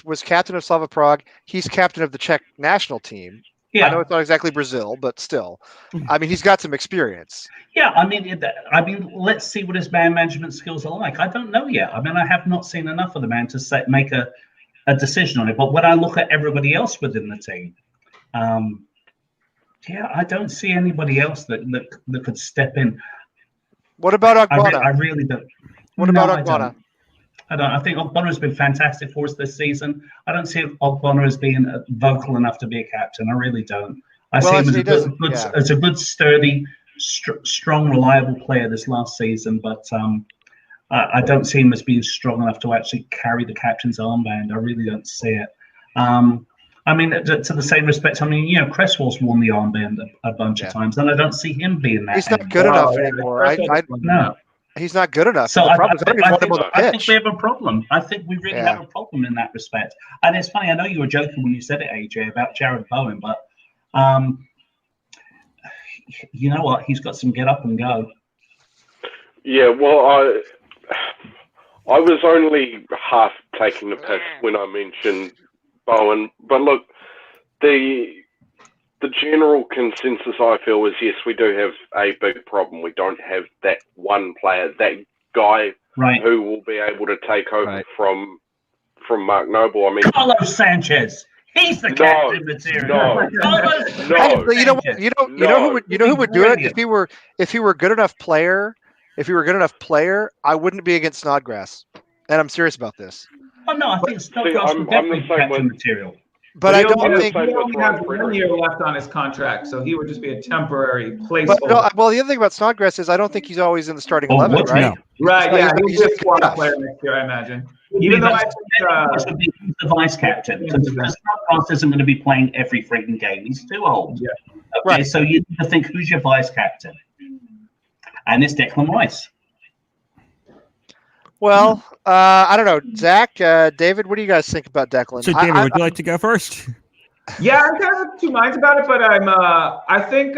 was captain of Slava Prague. He's captain of the Czech national team. Yeah. I know it's not exactly Brazil, but still, I mean, he's got some experience. Yeah, I mean, let's see what his man management skills are like. I don't know yet. I mean, I have not seen enough of the man to make a decision on it. But when I look at everybody else within the team, I don't see anybody else that could step in. What about Ogbonna? I really don't. What about Ogbonna? I think Ogbonna has been fantastic for us this season. I don't see Ogbonna as being vocal enough to be a captain. I really don't. I see him as a good, sturdy, strong, reliable player this last season, but I don't see him as being strong enough to actually carry the captain's armband. I really don't see it. I mean, to the same respect, I mean, Cresswell's worn the armband a bunch of times, and I don't see him being that. He's not good enough anymore. No. He's not good enough. So the I think we have a problem. I think we really have a problem in that respect. And it's funny. I know you were joking when you said it, AJ, about Jared Bowen, but you know what? He's got some get up and go. Yeah, well, I was only half taking the piss when I mentioned Bowen, but look, the general consensus I feel is yes, we do have a big problem. We don't have that one player, that guy who will be able to take over from Mark Noble. I mean, Carlos Sanchez. He's the captain material. No. You know who would do it if he were a good enough player. If he were a good enough player, I wouldn't be against Snodgrass, and I'm serious about this. Oh no, I think Snodgrass would definitely be captain material. But I don't think he only has 1 year left on his contract, so he would just be a temporary placeholder. Well, the other thing about Snodgrass is I don't think he's always in the starting 11, right? No. Right, yeah, he's a squad player next year, I imagine. Even though I think he's the vice captain, because Snodgrass isn't going to be playing every freaking game. He's too old. Yeah. Okay, so you need to think, who's your vice captain? And it's Declan Rice. Well, I don't know. Zach, David, what do you guys think about Declan? So, David, would you like to go first? Yeah, I'm kind of two minds about it, but I think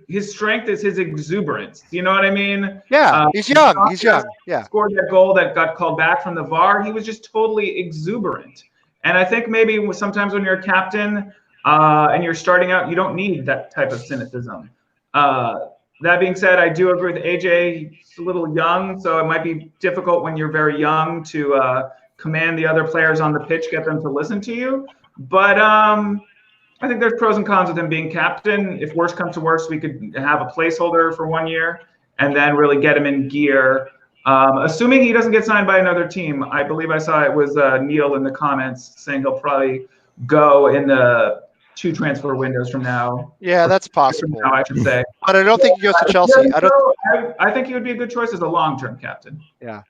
his strength is his exuberance. You know what I mean? Yeah, he's young. He's young. Yeah. Scored that goal that got called back from the VAR. He was just totally exuberant. And I think maybe sometimes when you're a captain and you're starting out, you don't need that type of cynicism. That being said, I do agree with AJ. He's a little young, so it might be difficult when you're very young to command the other players on the pitch, get them to listen to you. But I think there's pros and cons with him being captain. If worse comes to worse, we could have a placeholder for 1 year and then really get him in gear. Assuming he doesn't get signed by another team, I believe I saw it was Neil in the comments saying he'll probably go in the 2 transfer windows from now. Yeah, that's possible. Now, I should say. But I don't think he goes to Chelsea. I think he would be a good choice as a long-term captain. Yeah.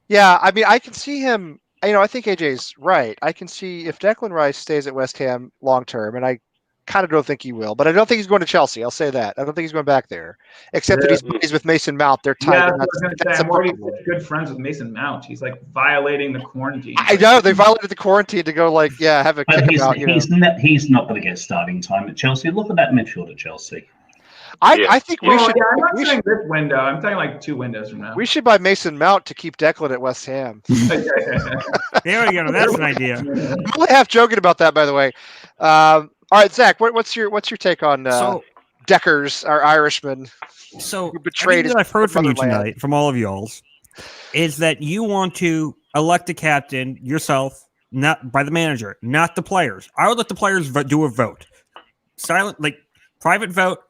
Yeah, I mean, I can see him. I think AJ's right. I can see if Declan Rice stays at West Ham long-term, and I kind of don't think he will, but I don't think he's going to Chelsea. I'll say that. I don't think he's going back there, except that he's buddies with Mason Mount. They're tight. Yeah, I'm already good friends with Mason Mount. He's like violating the quarantine. I know they violated the quarantine to go have a kick out. He's not going to get starting time at Chelsea. Look at that midfield at Chelsea. I think we should. I'm not saying this window. I'm saying like 2 windows from now. We should buy Mason Mount to keep Declan at West Ham. There we go. That's an idea. I'm only half joking about that, by the way. All right, Zach, what's your take on Deckers, our Irishman? So who betrayed that I've heard from you tonight, from all of y'all's, is that you want to elect a captain yourself, not by the manager, not the players. I would let the players do a vote, silent, like private vote.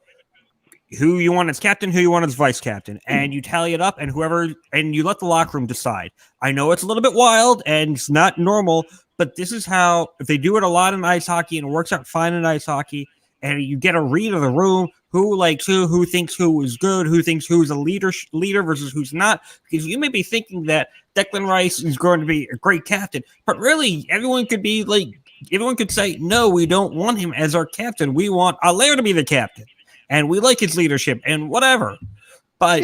Who you want as captain, who you want as vice captain, and you tally it up, and you let the locker room decide. I know it's a little bit wild and it's not normal, but this is how, if they do it a lot in ice hockey and it works out fine in ice hockey, and you get a read of the room, who likes who thinks who is good, who thinks who's a leader versus who's not, because you may be thinking that Declan Rice is going to be a great captain, but really everyone could say, no, we don't want him as our captain. We want Allaire to be the captain. And we like his leadership and whatever, but you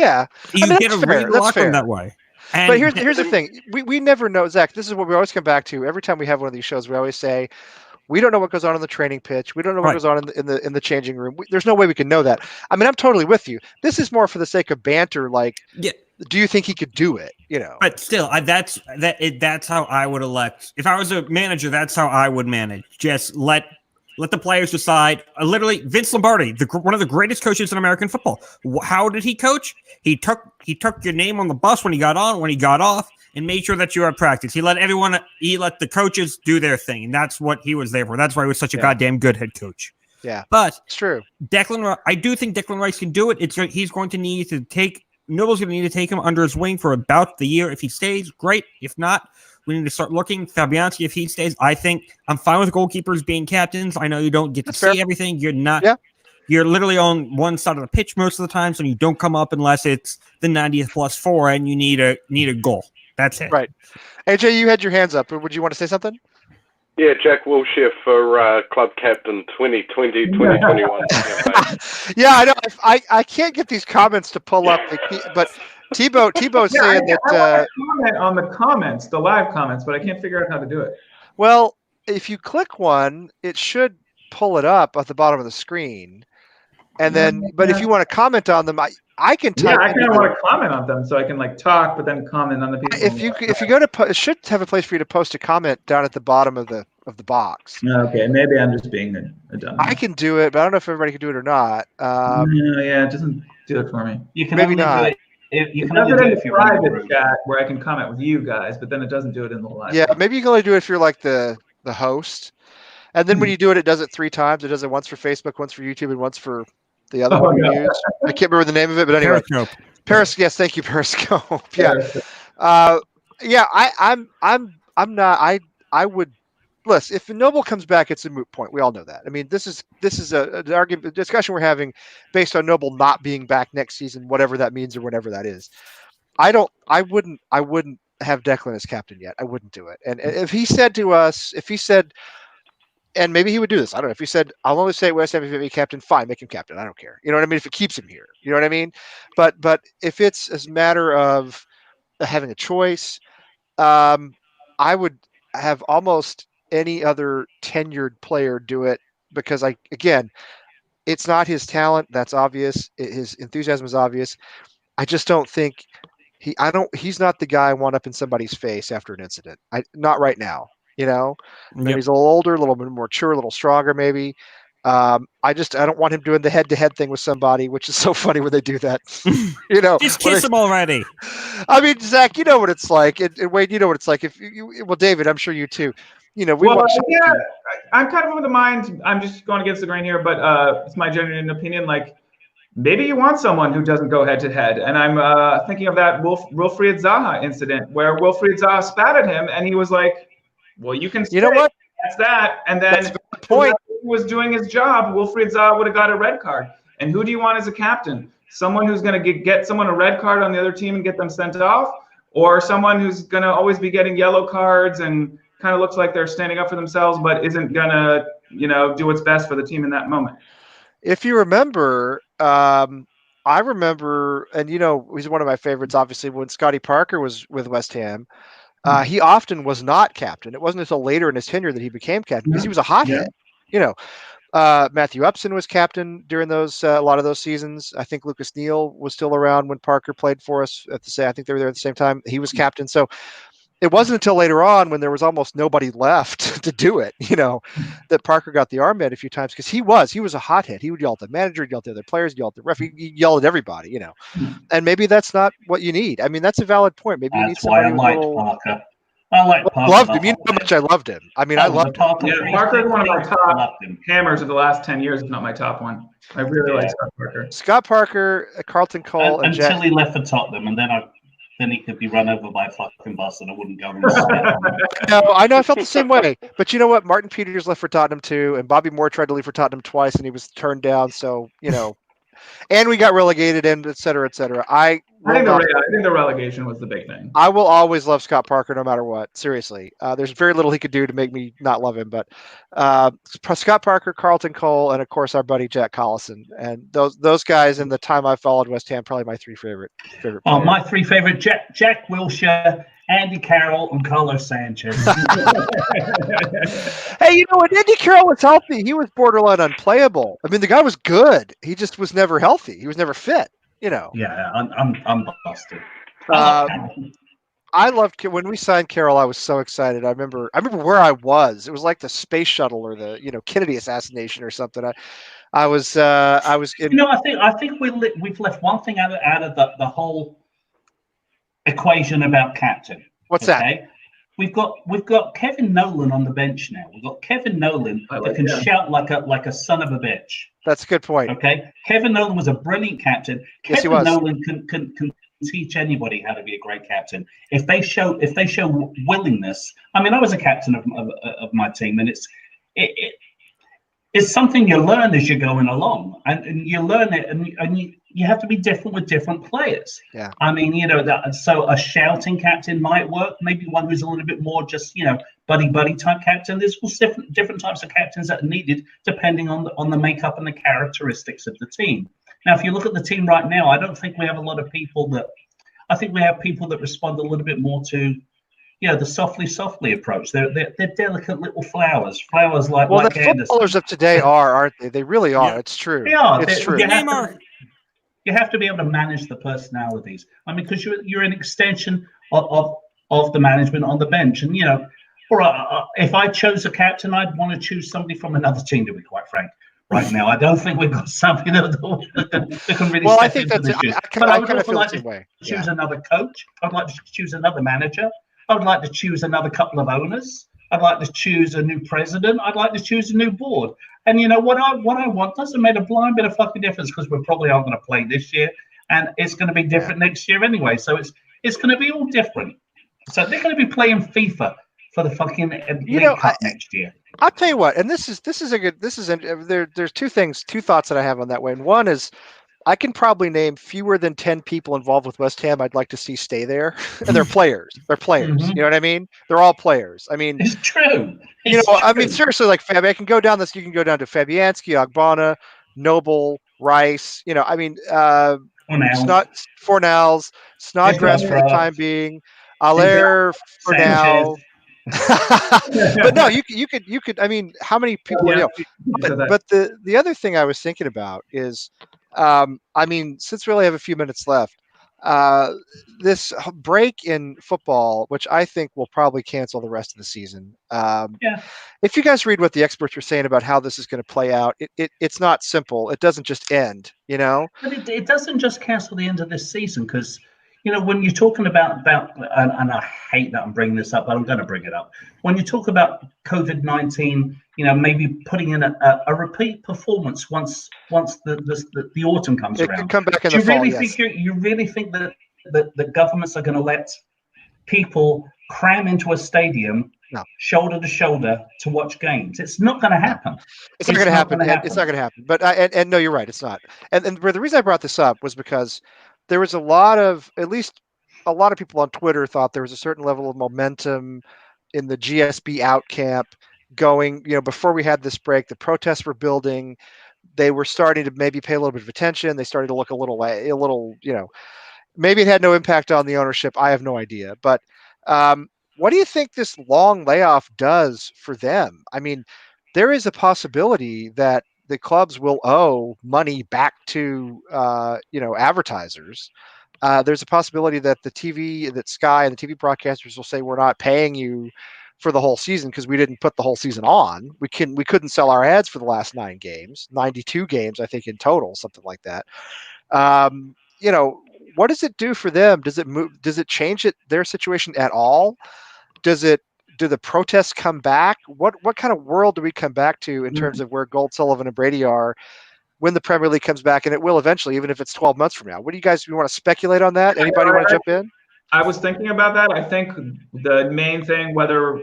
get a read lock him that way. And but here's the thing: we never know, Zach. This is what we always come back to every time we have one of these shows. We always say we don't know what goes on in the training pitch. We don't know what goes on in the changing room. There's no way we can know that. I mean, I'm totally with you. This is more for the sake of banter. Like, do you think he could do it? But still, that's how I would elect. If I was a manager, that's how I would manage. Just let the players decide. Literally, Vince Lombardi, one of the greatest coaches in American football. How did he coach? He took your name on the bus when he got on, when he got off, and made sure that you were at practice. He let the coaches do their thing, and that's what he was there for. That's why he was such a goddamn good head coach. Yeah, but it's true. I do think Declan Rice can do it. He's going to need to take Noble's going to need to take him under his wing for about the year. If he stays, great. If not, we need to start looking. Fabianski, if he stays, I think I'm fine with goalkeepers being captains. I know you don't get to see everything. You're not. Yeah. You're literally on one side of the pitch most of the time, so you don't come up unless it's the 90th +4 and you need a goal. That's it. Right. AJ, you had your hands up. Would you want to say something? Yeah, Jack Wilshere for club captain 2020-2021. Yeah, I know. I can't get these comments to pull up, but Tebow's saying that. I comment on the comments, the live comments, but I can't figure out how to do it. Well, if you click one, it should pull it up at the bottom of the screen, and then. But if you want to comment on them, I can type. Yeah, I kind of want to comment on them so I can like talk, but then comment on the people. If you go to, it should have a place for you to post a comment down at the bottom of the box. Okay, maybe I'm just being a dumb. I can do it, but I don't know if everybody can do it or not. Yeah, it doesn't do it for me. You can maybe only not. do it. You can only do it if you're in the group chat where I can comment with you guys, but then it doesn't do it in the live. Yeah, maybe you can only do it if you're like the host, and then when you do it, it does it 3 times. It does it once for Facebook, once for YouTube, and once for the other one we use. I can't remember the name of it, but anyway. Periscope. Yes, thank you, Periscope. Yeah, yeah. I'm not. I would. Listen, if Noble comes back, it's a moot point. We all know that. I mean, this is an argument, a discussion we're having based on Noble not being back next season, whatever that means or whatever that is. I wouldn't have Declan as captain yet. I wouldn't do it. And if he said to us, and maybe he would do this, I don't know. If he said, I'll only say West Ham if he captain, fine, make him captain. I don't care. You know what I mean? If it keeps him here, you know what I mean? But if it's a matter of having a choice, I would have almost any other tenured player do it, because it's not his talent. That's obvious. His enthusiasm is obvious. I just don't think he's not the guy I want up in somebody's face after an incident. Not right now, you know. Yep. He's a little older, a little bit more mature, a little stronger, maybe. I don't want him doing the head-to-head thing with somebody, which is so funny when they do that. You know, just kiss him already. I mean, Zach, you know what it's like, and Wade, you know what it's like. Well, David, I'm sure you too. You know, I'm kind of of the mind. I'm just going against the grain here, but it's my genuine opinion. Like, maybe you want someone who doesn't go head-to-head, and I'm thinking of that Wilfried Zaha incident where Wilfried Zaha spat at him, and he was like, "Well, you can." You know what? That's that. And then the point. He was doing his job. Wilfried Zaha would have got a red card. And who do you want as a captain? Someone who's going to get someone a red card on the other team and get them sent off, or someone who's going to always be getting yellow cards and kind of looks like they're standing up for themselves, but isn't going to, do what's best for the team in that moment. If you remember, I remember, and he's one of my favorites, obviously, when Scotty Parker was with West Ham. He often was not captain. It wasn't until later in his tenure that he became captain, because he was a hothead. Matthew Upson was captain during those a lot of those seasons. I think Lucas Neal was still around when Parker played for us I think they were there at the same time. He was captain. So it wasn't until later on, when there was almost nobody left to do it, that Parker got the armband a few times, because he was a hothead. He would yell at the manager, yell at the other players, yell at the referee, yell at everybody, And maybe that's not what you need. I mean, that's a valid point. Maybe you need somebody. That's why I like Parker. I like Parker. Loved him. You know how much I loved him. I mean, I loved him. Yeah, Parker is one of my top hammers of the last 10 years, if not my top one. I really like Scott Parker. Scott Parker, Carlton Cole, and until he left for Tottenham, and then he could be run over by a fucking bus, and I wouldn't go. No, I know. I felt the same way. But you know what? Martin Peters left for Tottenham too, and Bobby Moore tried to leave for Tottenham twice, and he was turned down. So and we got relegated, and et cetera, et cetera. I think the relegation was the big thing. I will always love Scott Parker, no matter what. Seriously, there's very little he could do to make me not love him. But Scott Parker, Carlton Cole, and of course our buddy Jack Collison, and those guys in the time I followed West Ham, probably my three favorite. Oh, my three favorite: Jack Wilshere, Andy Carroll, and Carlos Sanchez. Hey, when Andy Carroll was healthy, he was borderline unplayable. I mean, the guy was good. He just was never healthy. He was never fit. Yeah, I'm busted. I loved when we signed Carroll. I was so excited. I remember where I was. It was like the space shuttle or the Kennedy assassination or something. I was. I think we've left one thing out of the whole equation about captain. What's that? We've got Kevin Nolan on the bench now. We've got Kevin Nolan that can shout like a son of a bitch. That's a good point. Okay, Kevin Nolan was a brilliant captain. Yes, Kevin Nolan can teach anybody how to be a great captain if they show willingness. I mean, I was a captain of my team, and it's something you learn as you're going along, and you learn it, and you have to be different with different players. Yeah. I mean, so a shouting captain might work. Maybe one who's a little bit more just, buddy type captain. There's different types of captains that are needed depending on the makeup and the characteristics of the team. Now, if you look at the team right now, I don't think we have a lot of people that. I think we have people that respond a little bit more to, the softly approach. They're delicate little flowers like the Anderson. footballers of today aren't they? They really are. Yeah. It's true. They are. It's true. You have to be able to manage the personalities. I mean, because you're an extension of the management on the bench, and if I chose a captain, I'd want to choose somebody from another team. To be quite frank, right now, I don't think we've got something that can really. Well, I think that's it. But I would kind of also like to choose another coach. I'd like to choose another manager. I would like to choose another couple of owners. I'd like to choose a new president. I'd like to choose a new board. And what I want doesn't make a blind bit of fucking difference, because we probably aren't going to play this year, and it's going to be different next year anyway. So it's going to be all different. So they're going to be playing FIFA for the fucking League Cup next year. I'll tell you what, and there's two thoughts that I have on that way. And one is, I can probably name fewer than 10 people involved with West Ham I'd like to see stay there. And they're players. They're players. Mm-hmm. You know what I mean? They're all players. I mean, it's true. I mean, seriously, like I can go down this. You can go down to Fabianski, Ogbonna, Noble, Rice. I mean, Fornals, Snodgrass for the time being, Aller for now. But no, you could. I mean, how many people? But the other thing I was thinking about is, I mean, since we only have a few minutes left, this break in football, which I think will probably cancel the rest of the season. If you guys read what the experts are saying about how this is going to play out, it's not simple. It doesn't just end, But it doesn't just cancel the end of this season, because when you're talking about and I hate that I'm bringing this up, but I'm going to bring it up. When you talk about COVID-19, maybe putting in a repeat performance once the autumn comes around. It can come back in the fall. You really think that the governments are going to let people cram into a stadium shoulder to shoulder to watch games? It's not going to happen. It's not going to happen. It's not going to happen. But and no, you're right. It's not. And the reason I brought this up was because there was at least a lot of people on Twitter thought there was a certain level of momentum in the GSB out camp going, before we had this break. The protests were building. They were starting to maybe pay a little bit of attention. They started to look a little, maybe it had no impact on the ownership. I have no idea. But what do you think this long layoff does for them? I mean, there is a possibility that the clubs will owe money back to advertisers. There's a possibility that that Sky and the TV broadcasters will say, we're not paying you for the whole season because we didn't put the whole season on. We couldn't sell our ads for the last 9 games, 92 games, I think in total, something like that. What does it do for them? Does it change their situation at all? Do the protests come back? What kind of world do we come back to in terms of where Gold, Sullivan, and Brady are when the Premier League comes back? And it will eventually, even if it's 12 months from now. What do you want to speculate on that? Anybody want to jump in? I was thinking about that. I think the main thing, whether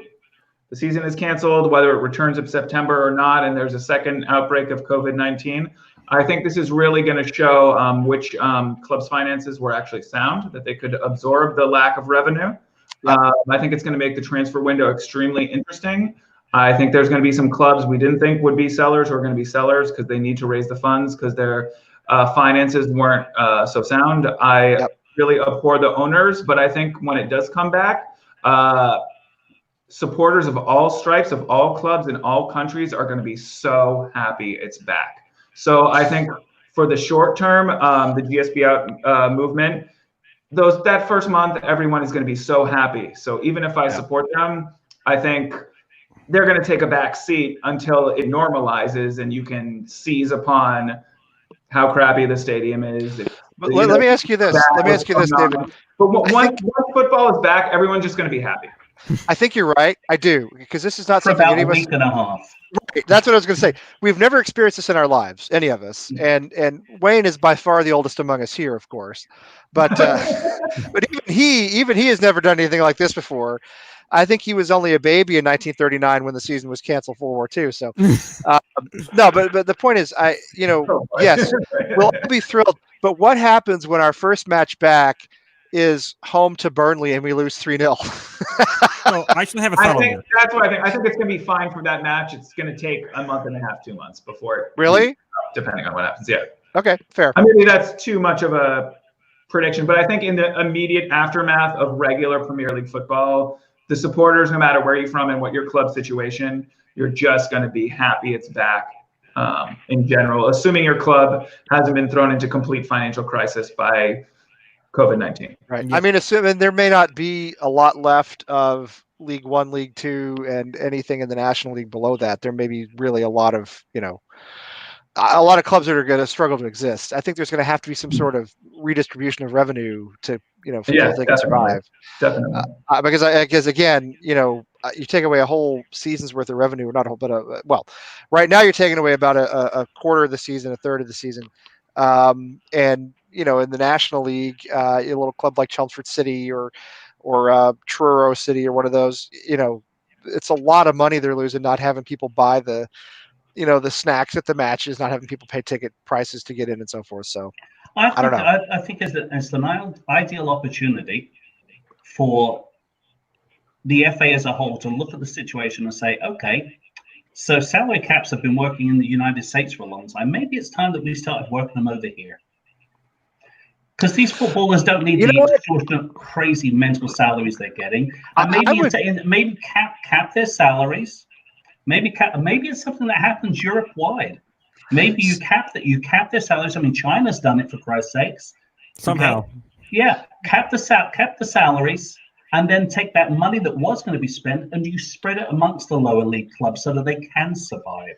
the season is canceled, whether it returns in September or not, and there's a second outbreak of COVID-19, I think this is really going to show which clubs' finances were actually sound, that they could absorb the lack of revenue. I think it's going to make the transfer window extremely interesting. I think there's going to be some clubs we didn't think would be sellers who are going to be sellers because they need to raise the funds because their finances weren't so sound. I really abhor the owners, but I think when it does come back, supporters of all stripes, of all clubs in all countries are going to be so happy it's back. So I think for the short term, the GSB out movement, that first month, everyone is going to be so happy. So even if I support them, I think they're going to take a back seat until it normalizes and you can seize upon how crappy the stadium is. But let me ask you this. David. But once football is back, everyone's just going to be happy. I think you're right. I do, because this is not for something about any of us. A week and a half. Right, that's what I was going to say. We've never experienced this in our lives, any of us, and Wayne is by far the oldest among us here, of course. But but even he has never done anything like this before. I think he was only a baby in 1939 when the season was canceled for World War II. So no, but the point is, yes, we'll all be thrilled. But what happens when our first match back is home to Burnley and we lose 3-0? So I should have a thought. That's what I think. I think it's going to be fine for that match. It's going to take a month and a half, 2 months before it. Really? Depending on what happens. Yeah. Okay, fair. Maybe that's too much of a prediction, but I think in the immediate aftermath of regular Premier League football, the supporters, no matter where you're from and what your club situation, you're just going to be happy it's back in general, assuming your club hasn't been thrown into complete financial crisis by COVID-19. Right. I mean, assuming there may not be a lot left of League One, League Two, and anything in the National League below that, there may be really a lot of, a lot of clubs that are going to struggle to exist. I think there's going to have to be some sort of redistribution of revenue to, so they can survive. Definitely. Because again, you take away a whole season's worth of revenue, or not a whole, but right now you're taking away about a quarter of the season, a third of the season. And, in the National League, a little club like Chelmsford City or Truro City or one of those, it's a lot of money they're losing not having people buy the snacks at the matches, not having people pay ticket prices to get in and so forth. So I don't know. I think it's the ideal opportunity for the FA as a whole to look at the situation and say, okay, so salary caps have been working in the United States for a long time. Maybe it's time that we started working them over here. Because these footballers don't need the extortionate, crazy mental salaries they're getting. And maybe cap their salaries. Maybe it's something that happens Europe-wide. Maybe you cap their salaries. I mean, China's done it, for Christ's sakes. Somehow. Okay. Yeah, cap the salaries, and then take that money that was going to be spent and you spread it amongst the lower league clubs so that they can survive.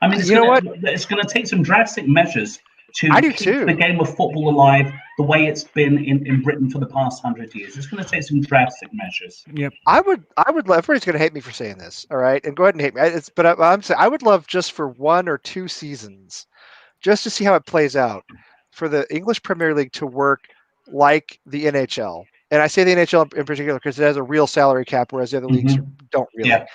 I mean, it's going to take some drastic measures to keep the game of football alive the way it's been in Britain for the past 100 years. It's going to take some drastic measures. Yep. I would love, everybody's going to hate me for saying this, all right? And go ahead and hate me. I'm saying I would love just for 1 or 2 seasons, just to see how it plays out, for the English Premier League to work like the NHL. And I say the NHL in particular because it has a real salary cap, whereas the other leagues don't really. Yeah.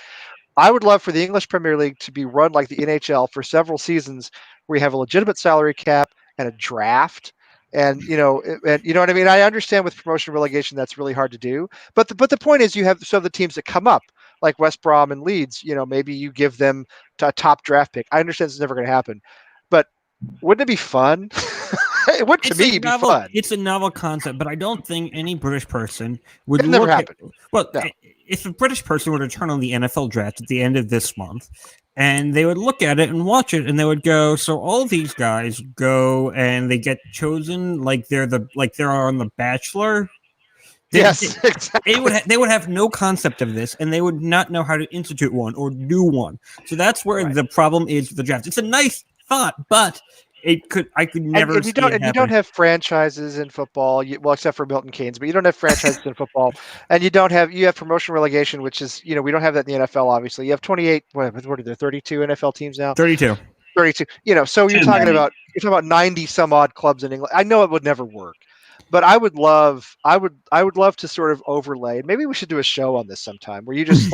I would love for the English Premier League to be run like the NHL for several seasons, where you have a legitimate salary cap and a draft. And you know what I mean? I understand with promotion relegation that's really hard to do. But the point is, you have some of the teams that come up, like West Brom and Leeds, maybe you give them a top draft pick. I understand it's never going to happen. But wouldn't it be fun? It would, to me, be fun. It's a novel concept, but I don't think any British person would look at it. Well, no. If a British person were to turn on the NFL draft at the end of this month, and they would look at it and watch it, and they would go, so all of these guys go and they get chosen like they're on The Bachelor. Exactly. They would have no concept of this, and they would not know how to institute one or do one. So that's where the problem is with the draft. It's a nice thought, but I could never. And you don't have franchises in football, except for Milton Keynes, but you don't have franchises in football, and you have promotion relegation, which is we don't have that in the NFL. Obviously, you have 28. What are there? 32 NFL teams now. 32. So you're talking about 90 some odd clubs in England. I know it would never work, but I would love to sort of overlay. And maybe we should do a show on this sometime where you just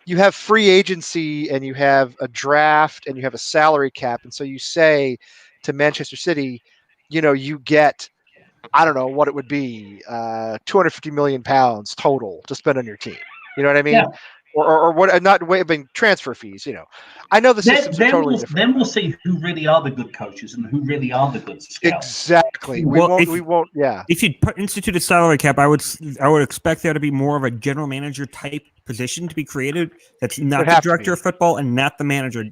you have free agency and you have a draft and you have a salary cap. And so you say to Manchester City, you get, I don't know what it would be, £250 million total to spend on your team. You know what I mean? Yeah. Or what? Not transfer fees. I know the systems are totally different. Then we'll see who really are the good coaches and who really are the good scouts. Exactly. We won't. Yeah. If you institute a salary cap, I would expect there to be more of a general manager type position to be created. That's not the director of football and not the manager,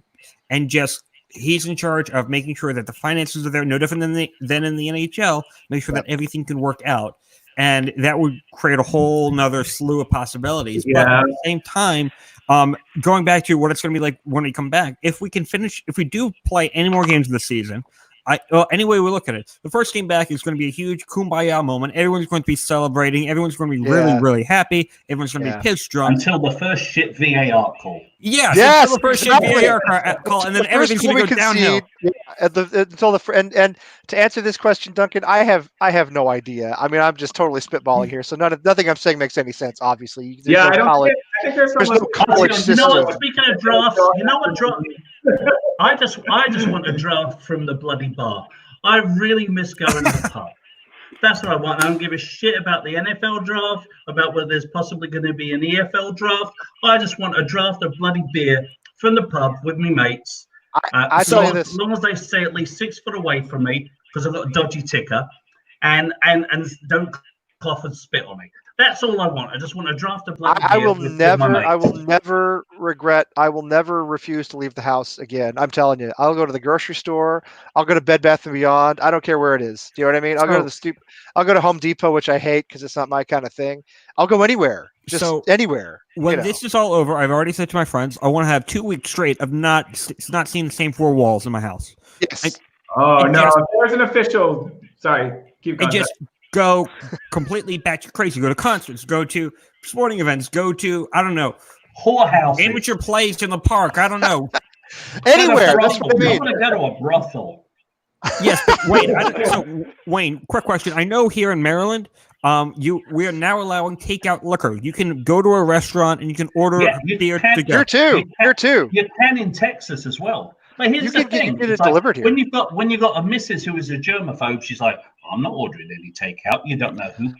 and just he's in charge of making sure that the finances are there, no different than in the NHL. Make sure that everything can work out. And that would create a whole nother slew of possibilities. Yeah. But at the same time, going back to what it's going to be like when we come back, if we do play any more games this season, any way we look at it, the first game back is going to be a huge kumbaya moment. Everyone's going to be celebrating. Everyone's going to be really, really happy. Everyone's going to be pissed drunk. Until the first shit VAR call. Yes, until the first shit VAR call, and then everything's going to go downhill. And to answer this question, Duncan, I have no idea. I mean, I'm just totally spitballing here, so nothing I'm saying makes any sense. Obviously, I think there's no college system. Speaking of drafts, draft? I just want a draft from the bloody bar. I really miss going to the pub. That's what I want. I don't give a shit about the NFL draft, about whether there's possibly going to be an EFL draft. I just want a draft of bloody beer from the pub with me mates. I tell you this. As long as they stay at least 6 foot away from me, because I've got a dodgy ticker, and don't cough and spit on me. That's all I want. I just want to draft a bloody I beer will with never. my I will mates. never regret. I will never refuse to leave the house again. I'm telling you. I'll go to the grocery store. I'll go to Bed Bath and Beyond. I don't care where it is. Do you know what I mean? I'll go to I'll go to Home Depot, which I hate because it's not my kind of thing. I'll go anywhere. Just anywhere. When this is all over, I've already said to my friends, I want to have 2 weeks straight of not seeing the same 4 walls in my house. Yes. There's an official. Sorry, keep going. Just go completely batshit crazy. Go to concerts. Go to sporting events. Go to whorehouse, amateur plays in the park. I don't know. Anywhere. That's what I mean. I want to go to a brothel. Yes, but wait. So Wayne, quick question. I know here in Maryland, we are now allowing takeout liquor. You can go to a restaurant and you can order beer to go. Here too. You can in Texas as well. But here's the thing: you get it delivered here. When you've got a missus who is a germaphobe, she's like, "I'm not ordering any takeout." You don't know who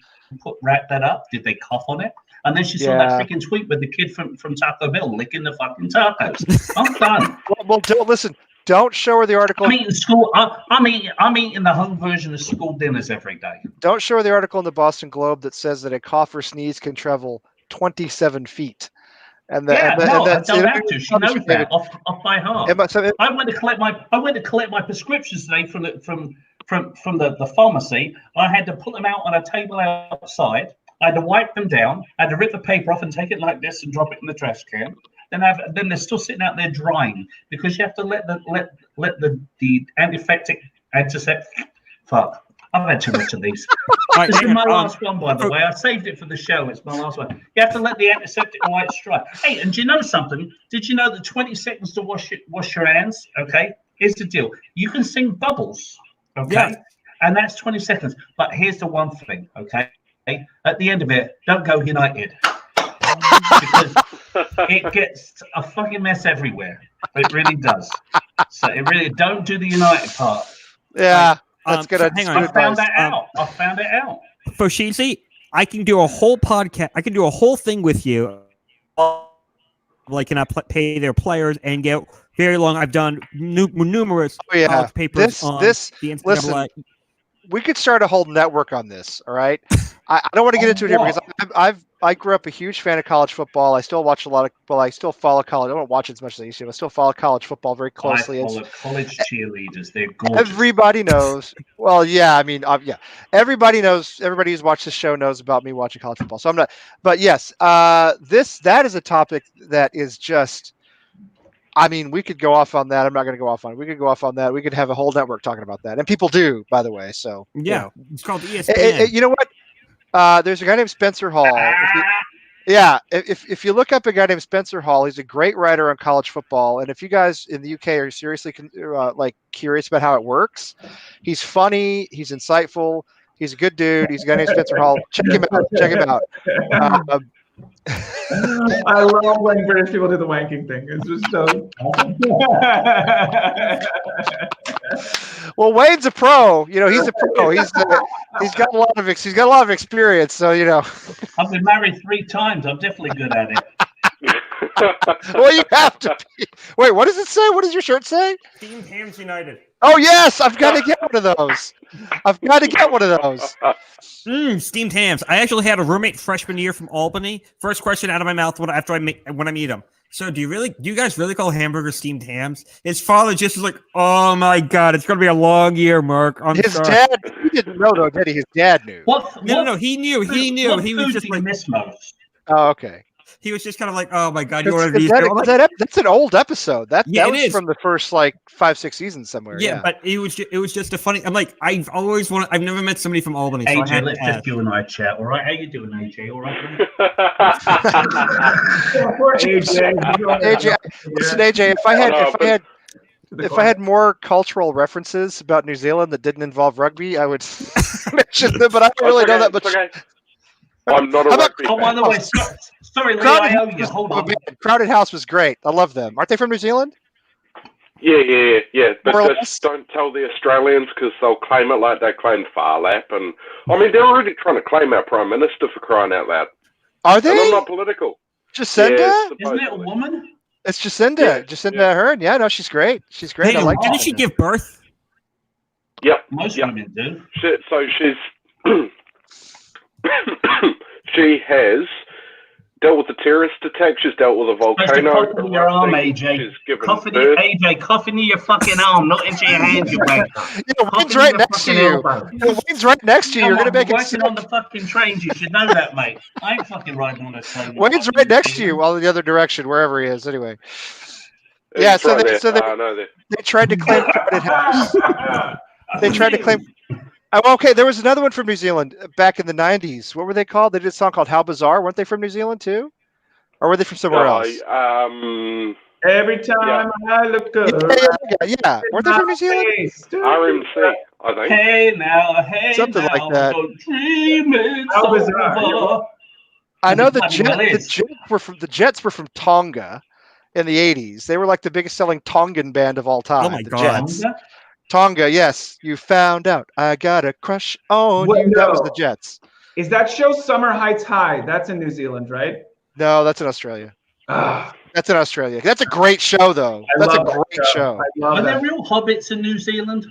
wrapped that up. Did they cough on it? And then she saw that freaking tweet with the kid from Taco Bell licking the fucking tacos. I'm done. Well, don't listen. Don't show her the article. I'm eating school. I'm eating the home version of school dinners every day. Don't show her the article in the Boston Globe that says that a cough or sneeze can travel 27 feet. And I don't have to. She knows that off by heart. I went to collect my prescriptions today from the pharmacy. I had to put them out on a table outside. I had to wipe them down. I had to rip the paper off and take it like this and drop it in the trash can. Then they're still sitting out there drying because you have to let the antiseptic. Fuck. I've had too much of these. This is my last one, by the way. I saved it for the show. It's my last one. You have to let the antiseptic wipes dry. Hey, and do you know something? Did you know that 20 seconds to wash your hands? Okay, here's the deal. You can sing Bubbles. Okay, and that's 20 seconds. But here's the one thing. Okay, at the end of it, don't go United because it gets a fucking mess everywhere. It really does. So it really don't do the United part. Yeah. That's good. I found that out. Foshizi, I can do a whole podcast. I can do a whole thing with you. Like, can I pay their players and get very long? I've done numerous college papers on the NCAA. Listen, we could start a whole network on this. All right. I don't want to get into it here because I grew up a huge fan of college football. I still watch a lot of football. I still follow college. I don't watch it as much as I used to. I still follow college football very closely. I follow college cheerleaders. They're gorgeous. Everybody knows. Well, yeah. I mean, everybody knows. Everybody who's watched this show knows about me watching college football. So I'm not. But yes, that is a topic that is just. I mean, we could go off on that. I'm not going to go off on it. We could go off on that. We could have a whole network talking about that, and people do, by the way. So it's called ESPN. You know what? There's a guy named Spencer Hall. If you look up a guy named Spencer Hall, he's a great writer on college football. And if you guys in the UK are seriously curious about how it works, he's funny, he's insightful, he's a good dude. He's a guy named Spencer Hall. Check him out. I love when British people do the wanking thing. It's just so awesome. Well, Wayne's a pro. You know, he's a pro. He's got a lot of experience. So I've been married 3 times. I'm definitely good at it. Well, you have to be. Wait, what does it say? What does your shirt say? Steamed Hams United. Oh yes, I've got to get one of those. Steamed hams. I actually had a roommate freshman year from Albany. First question out of my mouth when I meet him. So do you guys really call hamburgers steamed hams? His father just was like, oh my God, it's going to be a long year, Mark. His dad, he didn't know though, did he? His dad knew. No, he knew. He was just like, miss most? Oh, okay. He was just kind of like, oh my God, you ordered these. That's an old episode. That was from the first 5-6 seasons somewhere. Yeah, but it was just a funny. I'm like, I've never met somebody from Albany. AJ, so let's just you and I chat. All right, how you doing, AJ? All right. AJ, listen, AJ. If I had more cultural references about New Zealand that didn't involve rugby, I would mention them. But I don't really know that much. Okay. I'm not a rugby fan. Oh, by the way, sorry, Lee, I owe you. Hold on. Crowded House was great. I love them. Aren't they from New Zealand? Yeah. But just don't tell the Australians because they'll claim it like they claimed Far Lap. And I mean, they're already trying to claim our Prime Minister for crying out loud. Are they? And I'm not political. Jacinda? Yeah, isn't it a woman? It's Jacinda. Jacinda Ardern. Yeah, no, she's great. She's great. Hey, didn't she give birth? Yep. Most women do. She's she has dealt with the terrorist attack. She's dealt with a volcano. Cough in your arm, AJ. She's given Cough in birth. AJ, cough into your fucking arm, not into your hand, you wanker. Yeah, Wayne's right next to you. Yeah, Wayne's right next to you. You're going to make it sick. Working on the fucking trains. You should know that, mate. I ain't fucking riding on a train. Wayne's right next to you, well, in the other direction, wherever he is. Anyway. Yeah, so they tried to claim credit house. They tried to claim. Oh, okay, there was another one from New Zealand back in the 90s. What were they called? They did a song called How Bizarre. Weren't they from New Zealand too? Or were they from somewhere else? Every time I look up. Yeah. Weren't they from New Zealand? RMC, I think. Hey now, something now, like that. don't dream it's How bizarre. over. I know the Jets were from Tonga in the 80s. They were like the biggest selling Tongan band of all time. Oh my the God. Jets. Tonga, yes. You found out. I got a crush on you. That was the Jets. Is that show Summer Heights High? That's in New Zealand, right? No, that's in Australia. Ah, That's in Australia. That's a great show, though. That's a great show. Are there real hobbits in New Zealand?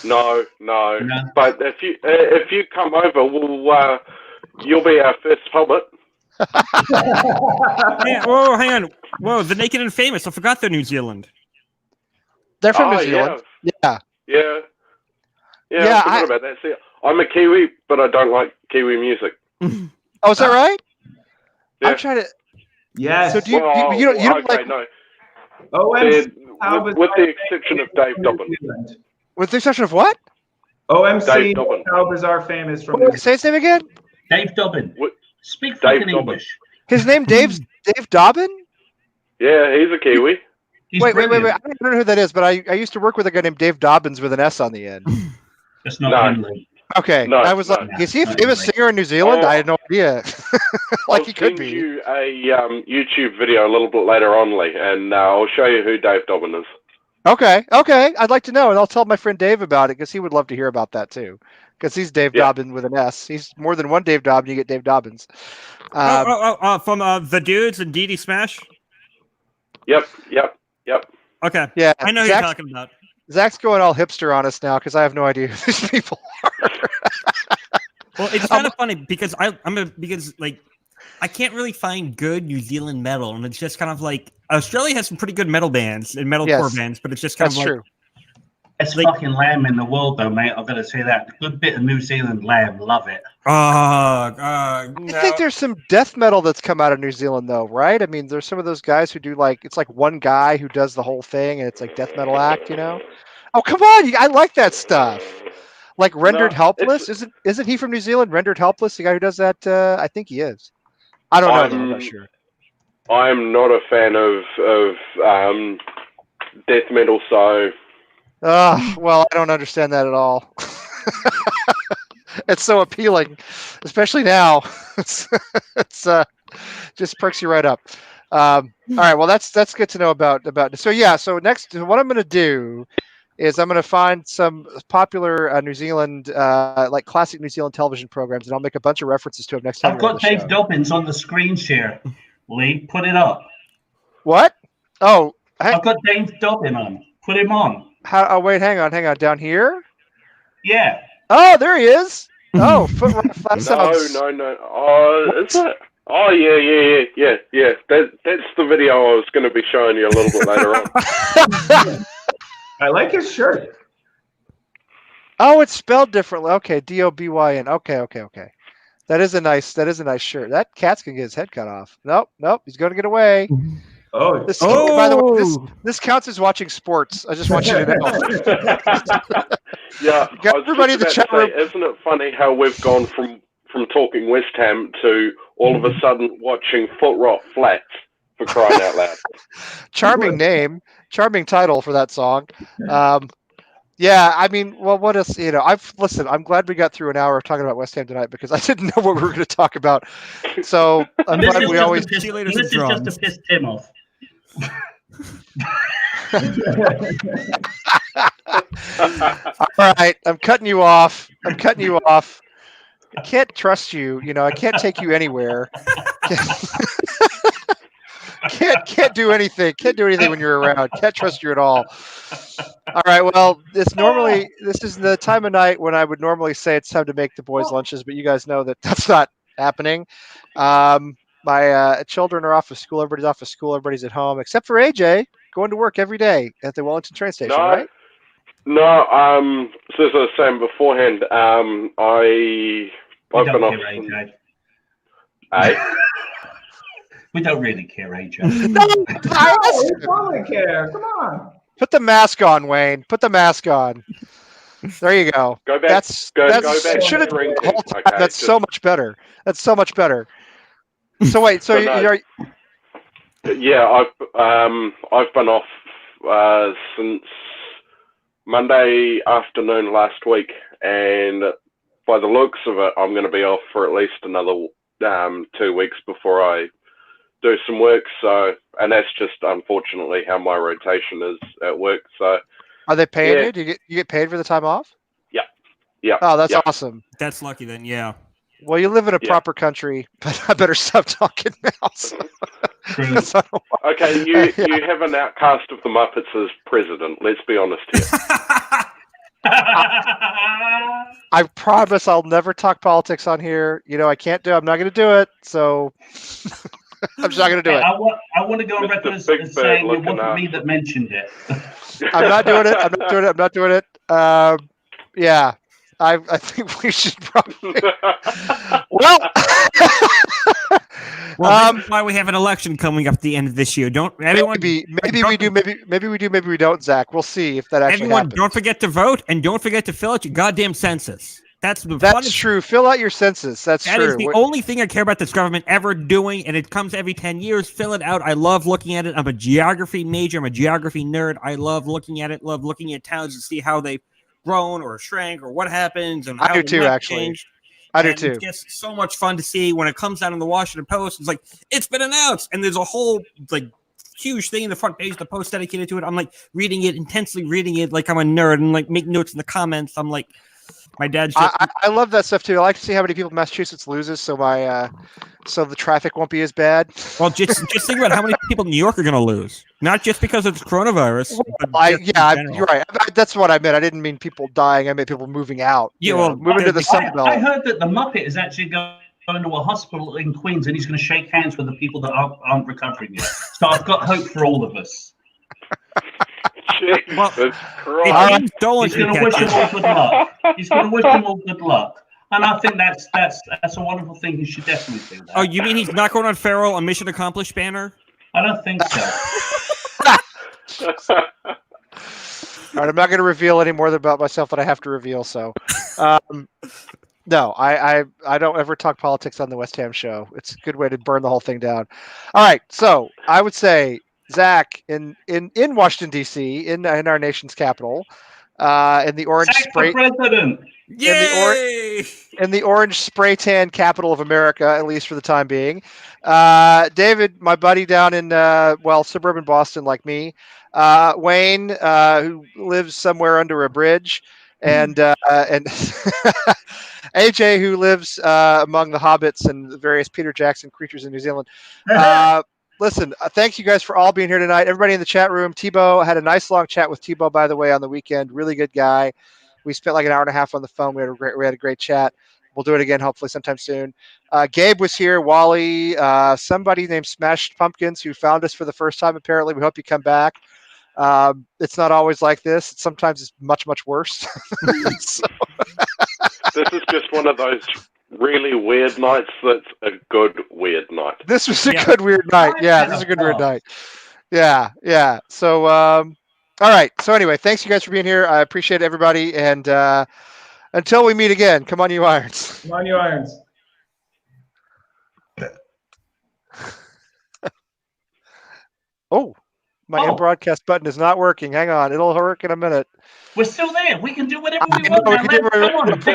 No. But if you come over, you'll be our first hobbit. Whoa, hang on. Whoa, the Naked and Famous. I forgot they're New Zealand. They're from New Zealand. Yeah. I forgot about that. See, I'm a Kiwi, but I don't like Kiwi music. Oh, is that right? Yeah. I'm trying to. Yes. So do you don't like? No. OMC, with the exception of Dave Dobbin. With the exception of what? OMC, How Bizarre Famous from. Say his name again. Dave Dobbin. Speak fucking Dave English. His name Dave Dobbin? Yeah, he's a Kiwi. Wait. I don't know who that is, but I used to work with a guy named Dave Dobbins with an S on the end. That's not him. Okay. I was like, is he a famous singer in New Zealand? I had no idea. I'll he could be. send you a YouTube video a little bit later on, Lee, and I'll show you who Dave Dobbin is. Okay. I'd like to know, and I'll tell my friend Dave about it because he would love to hear about that too. Because he's Dave Dobbin with an S. He's more than one Dave Dobbin. You get Dave Dobbins. From the Dudes and DD Smash? Yep. Okay. Yeah. I know who you're talking about. Zach's going all hipster on us now because I have no idea who these people are. Well, it's kind of funny because I can't really find good New Zealand metal, and it's just kind of like Australia has some pretty good metal bands and metalcore bands, but it's just kind of like true. Best fucking lamb in the world, though, mate. I've got to say that. A good bit of New Zealand lamb. Love it. I think there's some death metal that's come out of New Zealand, though, right? I mean, there's some of those guys who do it's like one guy who does the whole thing, and it's like death metal act, you know? Oh, come on! I like that stuff. Like Rendered Helpless, isn't he from New Zealand? Rendered Helpless, the guy who does that. I think he is. I don't know. I'm not sure. I'm not a fan of death metal, so. Well, I don't understand that at all. It's so appealing, especially now. It's just perks you right up. All right, well that's good to know about. So next, what I'm going to do is I'm going to find some popular New Zealand, like classic New Zealand television programs, and I'll make a bunch of references to them next time. I've got Dave Dobbins on the screen share. Lee, put it up. What? Oh, I've got Dave Dobbin on. Put him on. Oh, wait, hang on. Down here? Yeah. Oh, there he is. Oh, Foot Rock Flat Sounds. No. Oh, is it? Oh, yeah. That's the video I was going to be showing you a little bit later on. I like his shirt. Oh, it's spelled differently. Okay, Dobyn. Okay. That is a nice shirt. That cat's gonna get his head cut off. Nope. He's gonna get away. Oh, by the way, this counts as watching sports. I just want you to know. Yeah, everybody in the chat room. Isn't it funny how we've gone from talking West Ham to all of a sudden watching Foot Rock Flats, for crying out loud? Charming name, charming title for that song. Yeah, I mean, well, what else? I'm glad we got through an hour of talking about West Ham tonight because I didn't know what we were going to talk about. So I'm glad we always. This is just to piss Tim off. All right, I'm cutting you off. I can't trust you. I can't take you anywhere. Can't do anything. Can't do anything when you're around. Can't trust you at all. All right. Well, this is the time of night when I would normally say it's time to make the boys' lunches, but you guys know that that's not happening. My children are off of school. Everybody's off of school. Everybody's at home, except for AJ, going to work every day at the Wellington train station, right? No. So as I was saying beforehand, I've been off. We don't really care, AJ. We totally care. Come on. Put the mask on, Wayne. Put the mask on. There you go. Go back. That's go back. should have been the whole time. Okay, That's so much better. That's so much better. So wait. So you're. Yeah, I've been off since Monday afternoon last week, and by the looks of it, I'm going to be off for at least another 2 weeks before I do some work. So, and that's just unfortunately how my rotation is at work. So, are they paying you? Do you get paid for the time off? Yeah. Oh, that's awesome. That's lucky then. Yeah. Well, you live in a proper country, but I better stop talking now. So. Okay, you have an outcast of the Muppets as president. Let's be honest here. I promise I'll never talk politics on here. I'm not going to do it. So I'm just not going to do it. I want to go on record as saying it wasn't me that mentioned it. I'm not doing it. I'm not doing it. Yeah. I think we should probably. Well, that's why we have an election coming up at the end of this year. Don't everyone? Maybe we do. Maybe we do. Maybe we don't. Zach, we'll see if that actually happens. Don't forget to vote, and don't forget to fill out your goddamn census. That's true. Fill out your census. That is the only thing I care about this government ever doing, and it comes every 10 years. Fill it out. I love looking at it. I'm a geography major. I'm a geography nerd. I love looking at it. Love looking at towns to see how they've grown or shrank or what happens. And how I do too, actually. Changed. I do too. It's just so much fun to see when it comes out in the Washington Post. It's like, it's been announced, and there's a whole huge thing in the front page of the Post dedicated to it. I'm intensely reading it like I'm a nerd, and make notes in the comments. I'm like, my dad's just... I love that stuff too. I like to see how many people Massachusetts loses, so so the traffic won't be as bad. Well, just think about how many people New York are going to lose, not just because of coronavirus. You're right. That's what I meant. I didn't mean people dying. I meant people moving out. Yeah, moving to the Sun Belt. I heard that the Muppet is actually going to a hospital in Queens, and he's going to shake hands with the people that aren't recovering yet. So I've got hope for all of us. He's going to wish them all good luck. He's going to wish them all good luck. And I think that's a wonderful thing. He should definitely do that. Oh, you mean he's not going on Farrell, a mission accomplished banner? I don't think so. All right, I'm not going to reveal any more about myself than I have to reveal. So, no, I don't ever talk politics on the West Ham show. It's a good way to burn the whole thing down. All right, so I would say, Zach, in Washington D.C., in our nation's capital, in the orange spray. President. In the orange spray tan capital of America, at least for the time being. David, my buddy down in suburban Boston, like me. Wayne, who lives somewhere under a bridge, and AJ, who lives among the hobbits and the various Peter Jackson creatures in New Zealand. Listen, thank you guys for all being here tonight. Everybody in the chat room. Tebow, had a nice long chat with Tebow, by the way, on the weekend. Really good guy. We spent like an hour and a half on the phone. We had a great chat. We'll do it again, hopefully sometime soon. Gabe was here. Wally, somebody named Smashed Pumpkins, who found us for the first time, apparently. We hope you come back. It's not always like this. Sometimes it's much, much worse. This is just one of those really weird nights that's a good weird night. This was a good weird night. Yeah, this is a good weird night. Yeah. So, all right. So anyway, thanks you guys for being here. I appreciate everybody. And until we meet again, come on, you Irons. Come on, you Irons. My end broadcast button is not working. Hang on. It'll work in a minute. We're still there. We can do whatever we want.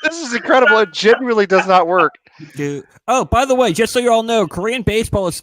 This is incredible. It genuinely does not work. Dude. Oh, by the way, just so you all know, Korean baseball is still